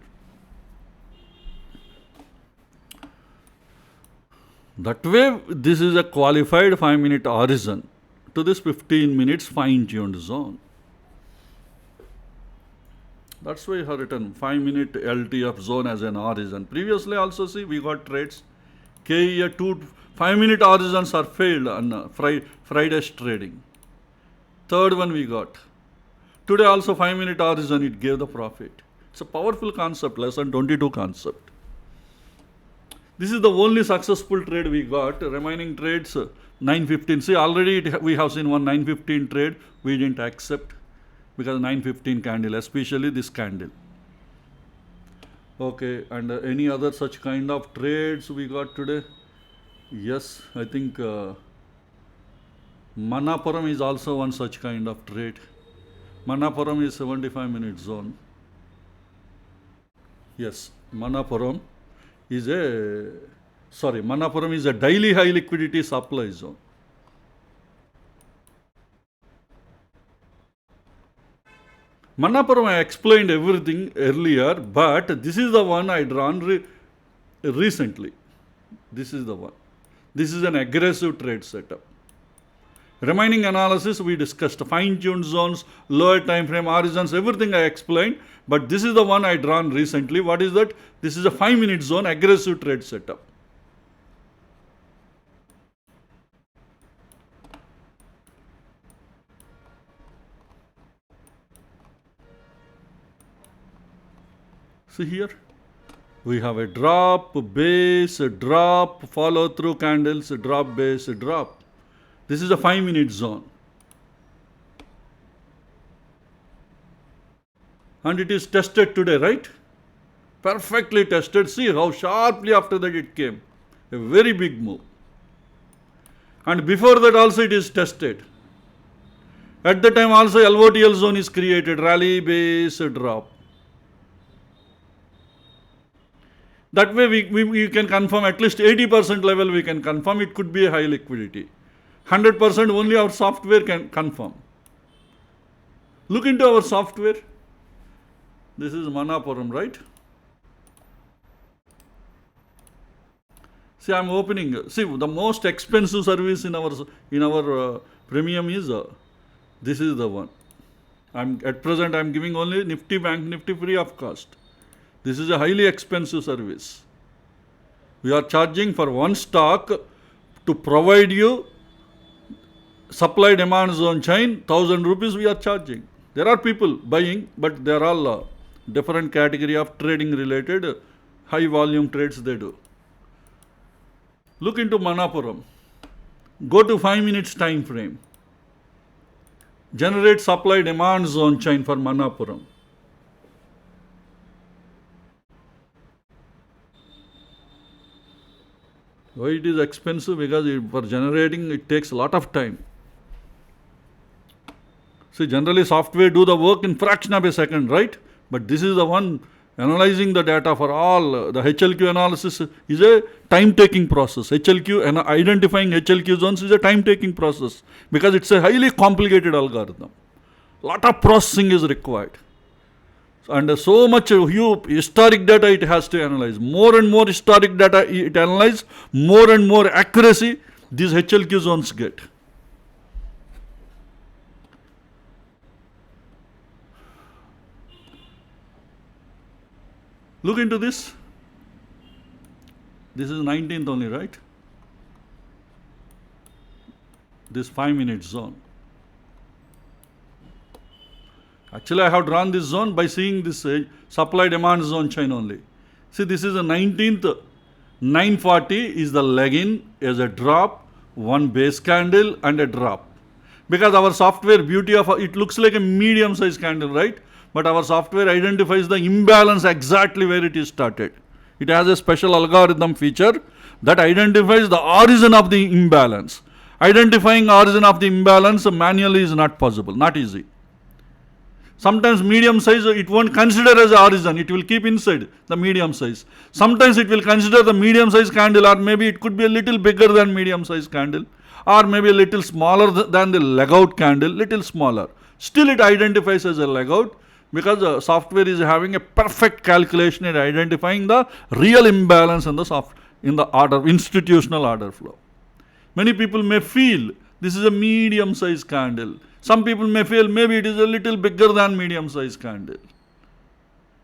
That way, this is a qualified 5-minute horizon to this 15 minutes fine-tuned zone. That's why I have written 5-minute LTF zone as an horizon. Previously also, see, we got trades. KEA 5-minute horizons are failed on Friday's trading. Third one we got. Today also 5-minute horizon, it gave the profit. It's a powerful concept, lesson 22 concept. This is the only successful trade we got. Remaining trades, 9.15. See, already we have seen one 9.15 trade. We didn't accept because 9.15 candle, especially this candle. Okay, and any other such kind of trades we got today? Yes, I think Manappuram is also one such kind of trade. Manappuram is 75-minute zone. Yes, Manappuram is a daily high liquidity supply zone. Manappuram I explained everything earlier, but this is the one I drawn recently. This is the one. This is an aggressive trade setup. Remaining analysis we discussed, fine-tuned zones, lower time frame, horizons, everything I explained. But this is the one I drawn recently. What is that? This is a 5-minute zone, aggressive trade setup. See here, we have a drop, base, drop, follow through candles, drop, base, drop. This is a 5-minute zone. And it is tested today, right? Perfectly tested. See how sharply after that it came. A very big move. And before that also it is tested. At the time also LOTL zone is created. Rally, base, drop. That way we can confirm at least 80% level we can confirm it could be a high liquidity. 100% only our software can confirm. Look into our software. This is Manappuram, right? See, I'm opening. See, the most expensive service in our premium is this is the one. At present I'm giving only Nifty Bank Nifty free of cost. This is a highly expensive service. We are charging for one stock to provide you supply demand zone chain, 1,000 rupees we are charging. There are people buying, but they are all different category of trading related high volume trades they do. Look into Manapuram. Go to 5 minutes time frame. Generate supply demand zone chain for Manapuram. Why it is expensive? Because for generating it takes a lot of time. See, generally software do the work in fraction of a second, right? But this is the one analyzing the data for all. The HLQ analysis is a time-taking process. HLQ and identifying HLQ zones is a time-taking process because it's a highly complicated algorithm. Lot of processing is required. And so much historic data it has to analyze. More and more historic data it analyzes, more and more accuracy these HLQ zones get. Look into this. This is 19th only, right? This 5 minute zone. Actually, I have drawn this zone by seeing this supply demand zone chain only. See, this is the 19th. 940 is the leg-in as a drop, one base candle and a drop. Because our software beauty of it looks like a medium size candle, right? But our software identifies the imbalance exactly where it is started. It has a special algorithm feature that identifies the origin of the imbalance. Identifying origin of the imbalance manually is not possible, not easy. Sometimes medium size it won't consider as origin, it will keep inside the medium size. Sometimes it will consider the medium size candle, or maybe it could be a little bigger than medium size candle, or maybe a little smaller than the leg out candle, little smaller. Still it identifies as a leg out because the software is having a perfect calculation in identifying the real imbalance in the order, institutional order flow. Many people may feel this is a medium size candle. Some people may feel maybe it is a little bigger than medium size candle.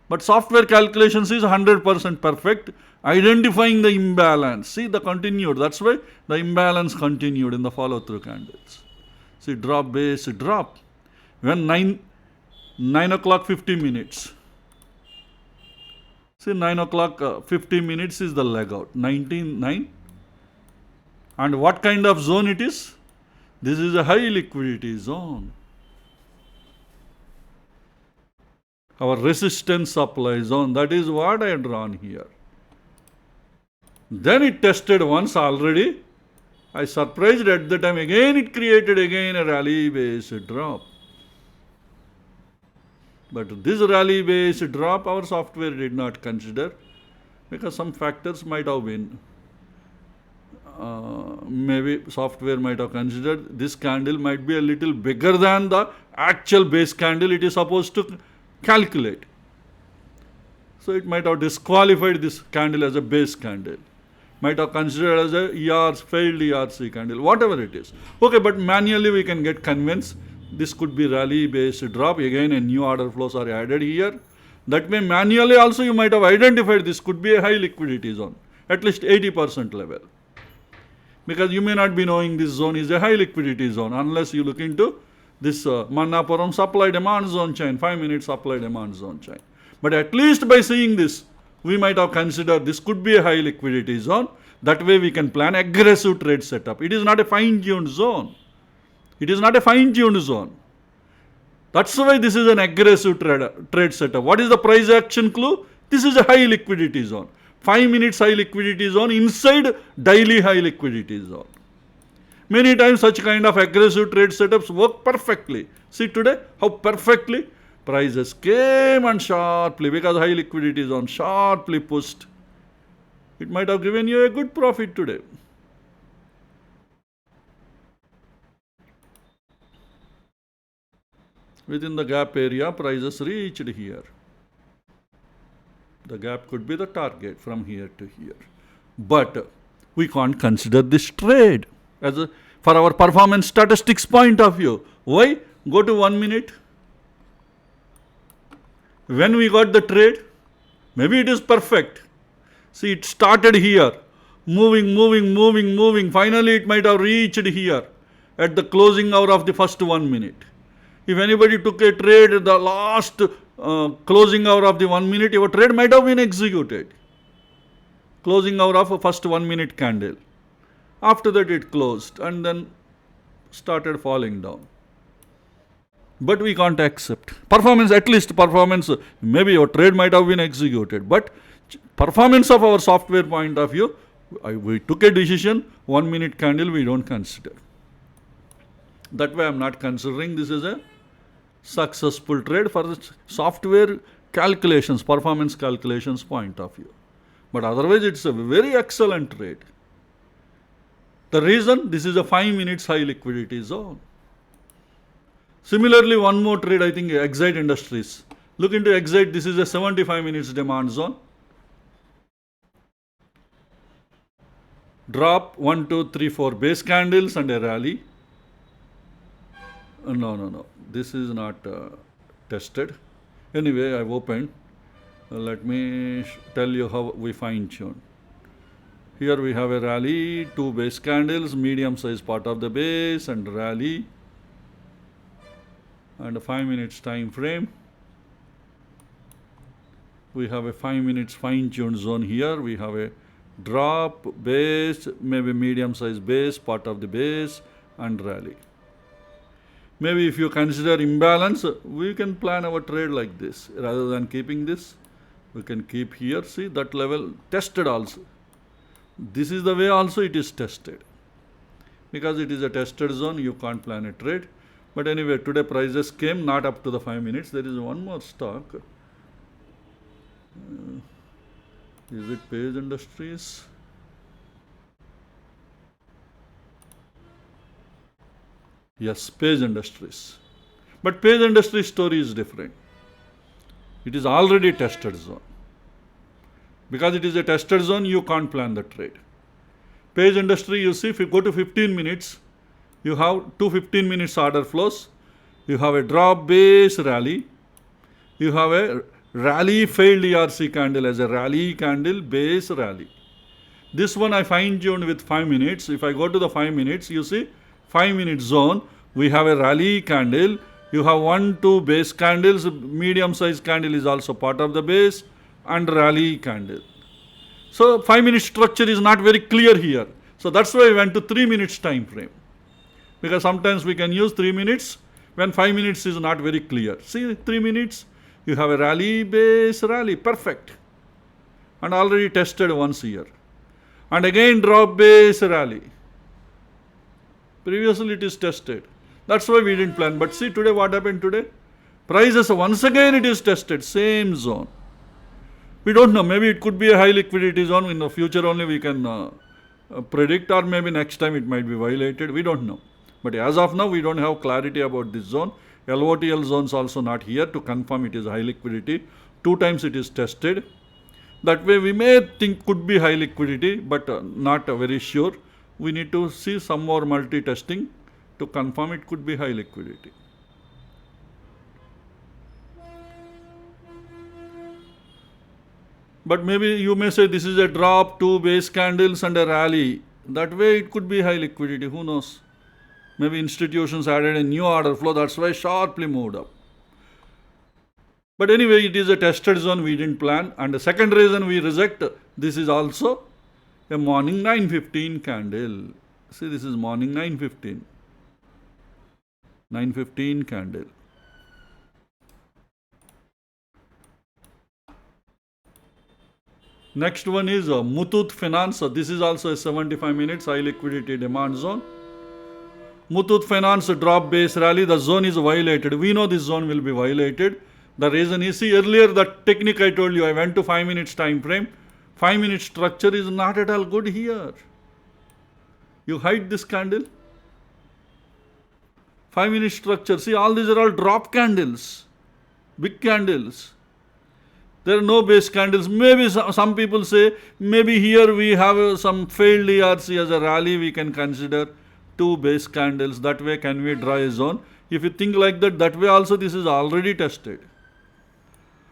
But software calculations is 100% perfect, identifying the imbalance. See the continued, that's why the imbalance continued in the follow through candles. See drop base drop. When 9 o'clock 50 minutes. See 9 o'clock 50 minutes is the leg out. 19.9. And what kind of zone it is? This is a high liquidity zone. Our resistance supply zone, that is what I have drawn here. Then it tested once already. I surprised at the time, again it created again a rally based drop. But this rally based drop our software did not consider because some factors might have been. Maybe software might have considered this candle might be a little bigger than the actual base candle it is supposed to calculate. So it might have disqualified this candle as a base candle. Might have considered as a failed ERC candle, whatever it is. Okay, but manually we can get convinced this could be rally based drop. Again, a new order flows are added here. That way manually also you might have identified this could be a high liquidity zone, at least 80% level. Because you may not be knowing this zone is a high liquidity zone unless you look into this Manapuram supply demand zone chain, 5 minute supply demand zone chain. But at least by seeing this, we might have considered this could be a high liquidity zone. That way we can plan aggressive trade setup. It is not a fine-tuned zone. It is not a fine-tuned zone. That's why this is an aggressive trade setup. What is the price action clue? This is a high liquidity zone. 5 minutes high liquidity zone inside daily high liquidity zone. Many times such kind of aggressive trade setups work perfectly. See today how perfectly prices came and sharply, because high liquidity zone sharply pushed. It might have given you a good profit today. Within the gap area, prices reached here. The gap could be the target from here to here. But we can't consider this trade for our performance statistics point of view. Why? Go to 1 minute. When we got the trade, maybe it is perfect. See, it started here, moving. Finally, it might have reached here at the closing hour of the first 1 minute. If anybody took a trade at the last closing hour of the 1 minute, your trade might have been executed. Closing hour of a first 1 minute candle. After that it closed and then started falling down. But we can't accept. Performance, at least performance, maybe your trade might have been executed. But performance of our software point of view, we took a decision, 1 minute candle we don't consider. That way I am not considering this is a successful trade for the software calculations, performance calculations point of view. But otherwise it's a very excellent trade. The reason, this is a 5 minutes high liquidity zone. Similarly, one more trade, I think Exide Industries. Look into Exide, this is a 75 minutes demand zone. Drop 1, 2, 3, 4 base candles and a rally. No. This is not tested. Anyway, I've opened. Let me tell you how we fine tune. Here we have a rally, 2 base candles, medium size part of the base and rally. And a 5 minutes time frame. We have a 5 minutes fine tuned zone here. We have a drop, base, maybe medium size base, part of the base and rally. Maybe if you consider imbalance, we can plan our trade like this. Rather than keeping this, we can keep here. See that level tested also. This is the way also it is tested. Because it is a tested zone, you can't plan a trade. But anyway, today prices came not up to the 5 minutes. There is one more stock. Is it Page Industries? Yes, Page Industries. But Page Industries story is different. It is already tested zone. Because it is a tested zone, you can't plan the trade. Page Industry, you see, if you go to 15 minutes, you have 2 15 minutes order flows. You have a drop base rally. You have a rally failed ERC candle as a rally candle base rally. This one I fine tuned with 5 minutes. If I go to the 5 minutes, you see 5 minute zone. We have a rally candle. You have 1, 2 base candles. Medium size candle is also part of the base and rally candle. So 5 minute structure is not very clear here. So that's why I went to 3 minutes time frame. Because sometimes we can use 3 minutes when 5 minutes is not very clear. See 3 minutes, you have a rally base rally, perfect. And already tested once here. And again drop base rally. Previously it is tested. That's why we didn't plan. But see today what happened today? Prices once again it is tested, same zone. We don't know, maybe it could be a high liquidity zone. In the future only we can predict, or maybe next time it might be violated. We don't know. But as of now, we don't have clarity about this zone. LOTL zones also not here to confirm it is high liquidity. 2 times it is tested. That way we may think could be high liquidity, but not very sure. We need to see some more multi-testing to confirm it could be high liquidity. But maybe you may say this is a drop, 2 base candles and a rally. That way it could be high liquidity, who knows? Maybe institutions added a new order flow, that's why sharply moved up. But anyway, it is a tested zone, we didn't plan. And the second reason we reject, this is also a morning 9:15 candle. See, this is morning 9:15. 9:15 candle. Next one is Muthoot Finance. This is also a 75 minutes high liquidity demand zone. Muthoot Finance drop base rally, the zone is violated. We know this zone will be violated. The reason is, see earlier that technique I told you, I went to 5 minutes time frame. 5 minute structure is not at all good here. You hide this candle. 5 minute structure, see all these are all drop candles. Big candles. There are no base candles. Maybe some people say, maybe here we have some failed ERC as a rally we can consider. 2 base candles, that way can we draw a zone? If you think like that, that way also this is already tested.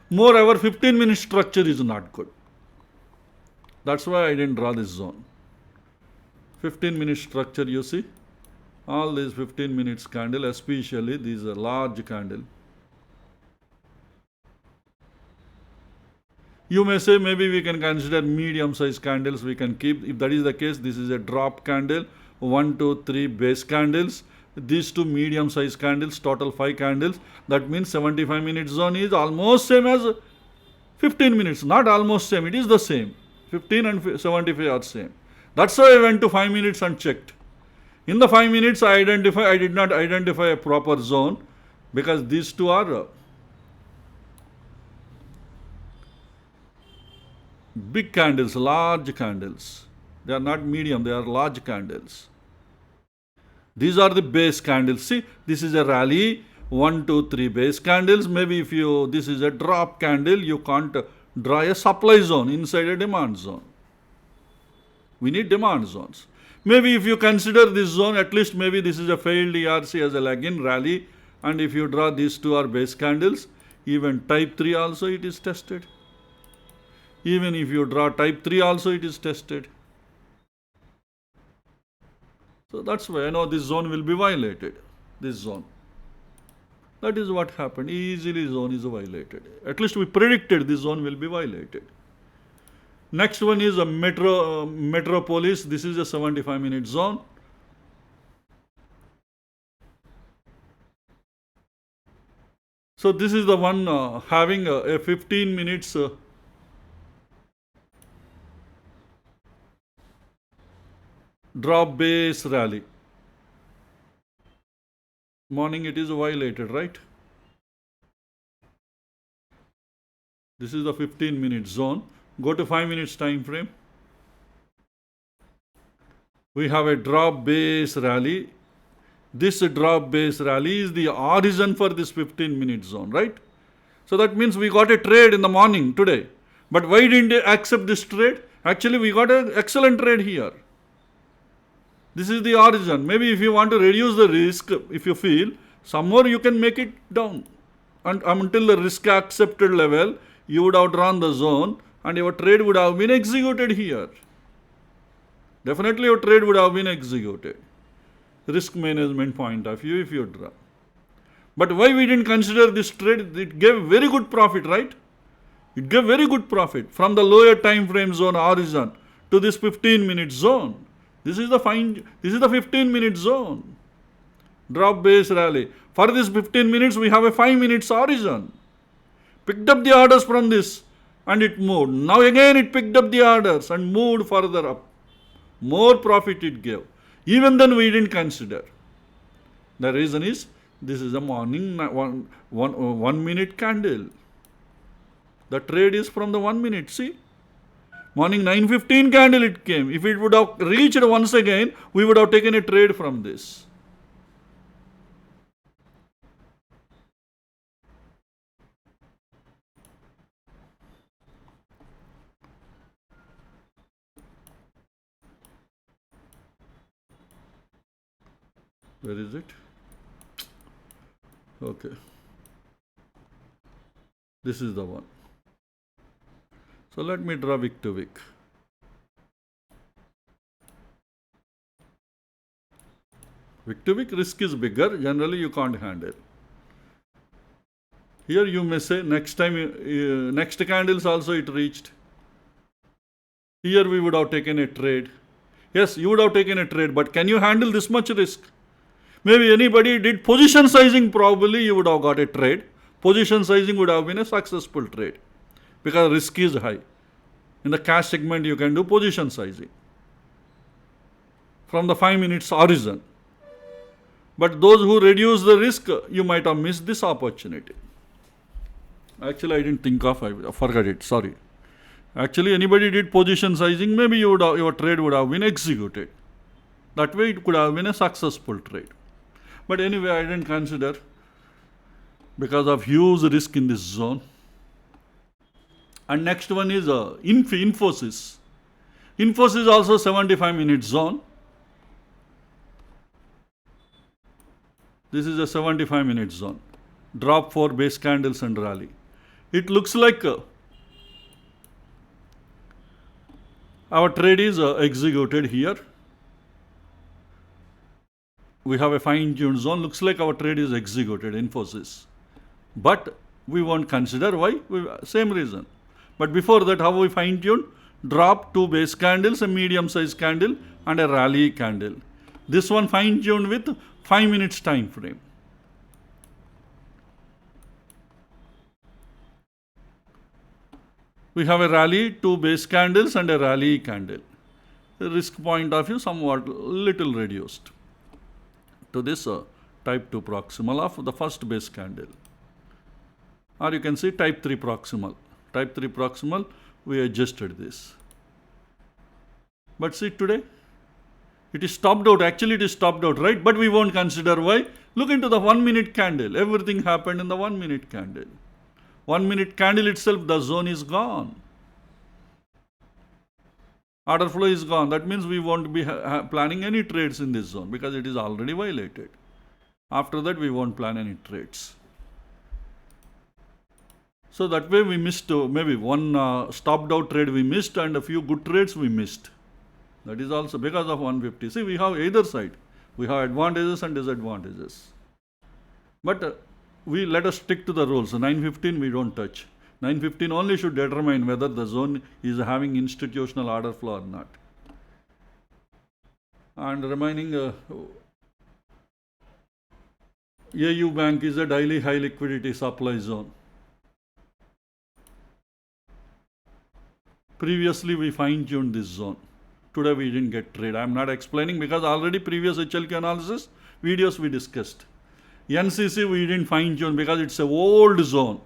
Moreover, 15 minute structure is not good. That's why I didn't draw this zone. 15 minute structure, you see? All these 15 minutes candle, especially these are large candle. You may say maybe we can consider medium size candles we can keep. If that is the case, this is a drop candle, 1, 2, 3 base candles. These two medium size candles, total 5 candles. That means 75 minute zone is almost same as 15 minutes. Not almost same, it is the same. 15 and 75 are same. That's why I went to 5 minutes and checked. In the 5 minutes I did not identify a proper zone because these two are big candles, large candles. They are not medium, they are large candles. These are the base candles. See, this is a rally, 1, 2, 3 base candles. Maybe if this is a drop candle, you can't draw a supply zone inside a demand zone. We need demand zones. Maybe if you consider this zone, at least maybe this is a failed ERC as a lag-in rally, and if you draw these two are base candles, even type 3 also it is tested. Even if you draw type 3 also it is tested. So that's why I know this zone will be violated. This zone. That is what happened. Easily zone is violated. At least we predicted this zone will be violated. Next one is a Metropolis. This is a 75 minute zone. So this is the one having a 15 minutes drop base rally. Morning it is violated, right? This is the 15 minute zone. Go to 5 minutes time frame. We have a drop base rally. This drop base rally is the origin for this 15 minute zone, right? So that means we got a trade in the morning today. But why didn't they accept this trade? Actually, we got an excellent trade here. This is the origin. Maybe if you want to reduce the risk, if you feel, some more you can make it down. And until the risk accepted level, you would have drawn the zone and your trade would have been executed here. Definitely your trade would have been executed. Risk management point of view if you draw. But why we didn't consider this trade? It gave very good profit, right? It gave very good profit from the lower time frame zone origin to this 15 minute zone. This is the 15 minute zone. Drop base rally. For this 15 minutes we have a 5 minutes origin. Picked up the orders from this and it moved. Now again it picked up the orders and moved further up. More profit it gave. Even then we didn't consider. The reason is this is a morning 1 minute candle. The trade is from the 1 minute. See? Morning 9:15 candle it came. If it would have reached once again, we would have taken a trade from this. Where is it? Okay. This is the one. So let me draw wick to wick. Wick to wick risk is bigger. Generally you can't handle. Here you may say next time, next candles also it reached. Here we would have taken a trade. Yes, you would have taken a trade, but can you handle this much risk? Maybe anybody did position sizing, probably you would have got a trade. Position sizing would have been a successful trade because risk is high. In the cash segment, you can do position sizing from the 5 minutes origin. But those who reduce the risk, you might have missed this opportunity. Actually, I didn't think of, I forgot it, sorry. Actually, anybody did position sizing, maybe your trade would have been executed. That way, it could have been a successful trade. But anyway, I didn't consider because of huge risk in this zone. And next one is Infosys. Infosys also 75 minute zone. This is a 75 minute zone. Drop 4 base candles and rally. It looks like our trade is executed here. We have a fine-tuned zone. Looks like our trade is executed, Infosys. But we won't consider. Why? Same reason. But before that, how we fine tuned? Drop, 2 base candles, a medium size candle and a rally candle. This one fine tuned with 5 minutes time frame. We have a rally, 2 base candles and a rally candle. The risk point of view somewhat little reduced to this type 2 proximal of the first base candle. Or you can see type 3 proximal. Type 3 proximal, we adjusted this. But see today, it is stopped out. Actually, it is stopped out, right? But we won't consider why. Look into the 1 minute candle. Everything happened in the 1 minute candle. 1 minute candle itself, the zone is gone. Order flow is gone. That means we won't be planning any trades in this zone because it is already violated. After that, we won't plan any trades. So that way we missed maybe one stopped out trade we missed and a few good trades we missed. That is also because of 150. See, we have either side. We have advantages and disadvantages. But we let us stick to the rules. 915 we don't touch. 915 only should determine whether the zone is having institutional order flow or not. And remaining AU Bank is a daily high liquidity supply zone. Previously we fine-tuned this zone. Today we didn't get trade. I am not explaining because already previous HLQ analysis videos we discussed. NCC we didn't fine-tune because it's a old zone.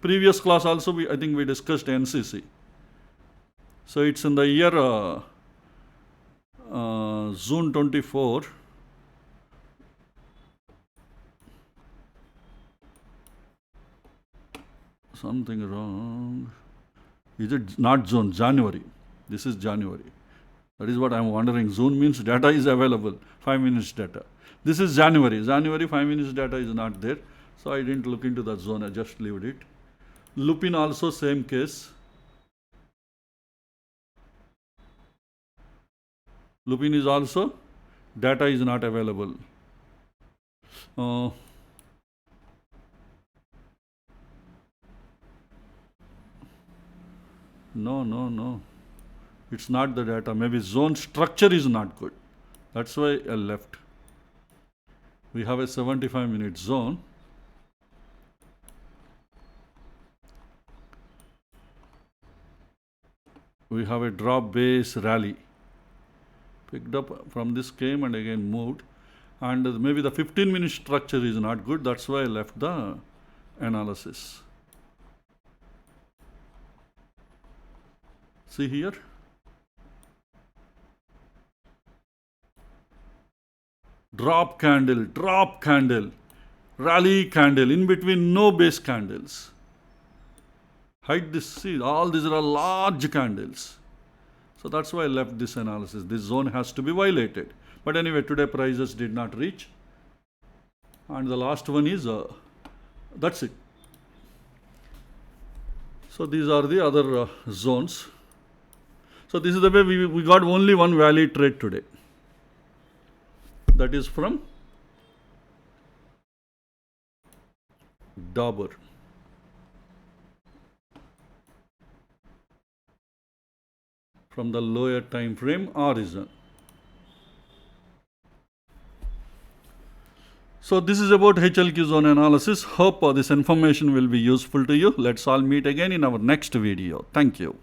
Previous class also I think we discussed NCC. So it's in the year June 24. Something wrong. Is it not June? January. This is January. That is what I am wondering. June means data is available. 5 minutes data. This is January. January 5 minutes data is not there. So I didn't look into that zone. I just leave it. Lupin also same case. Lupin is also data is not available. No. It's not the data. Maybe zone structure is not good. That's why I left. We have a 75-minute zone. We have a drop base rally. Picked up from this came and again moved. And maybe the 15-minute structure is not good. That's why I left the analysis. See here. Drop candle, rally candle, in between no base candles. Hide this, see, all these are large candles. So that's why I left this analysis. This zone has to be violated. But anyway, today prices did not reach. And the last one is, that's it. So these are the other zones. So this is the way we got only one valid trade today. That is from Dabur. From the lower time frame origin. So this is about HLQ zone analysis. Hope this information will be useful to you. Let's all meet again in our next video. Thank you.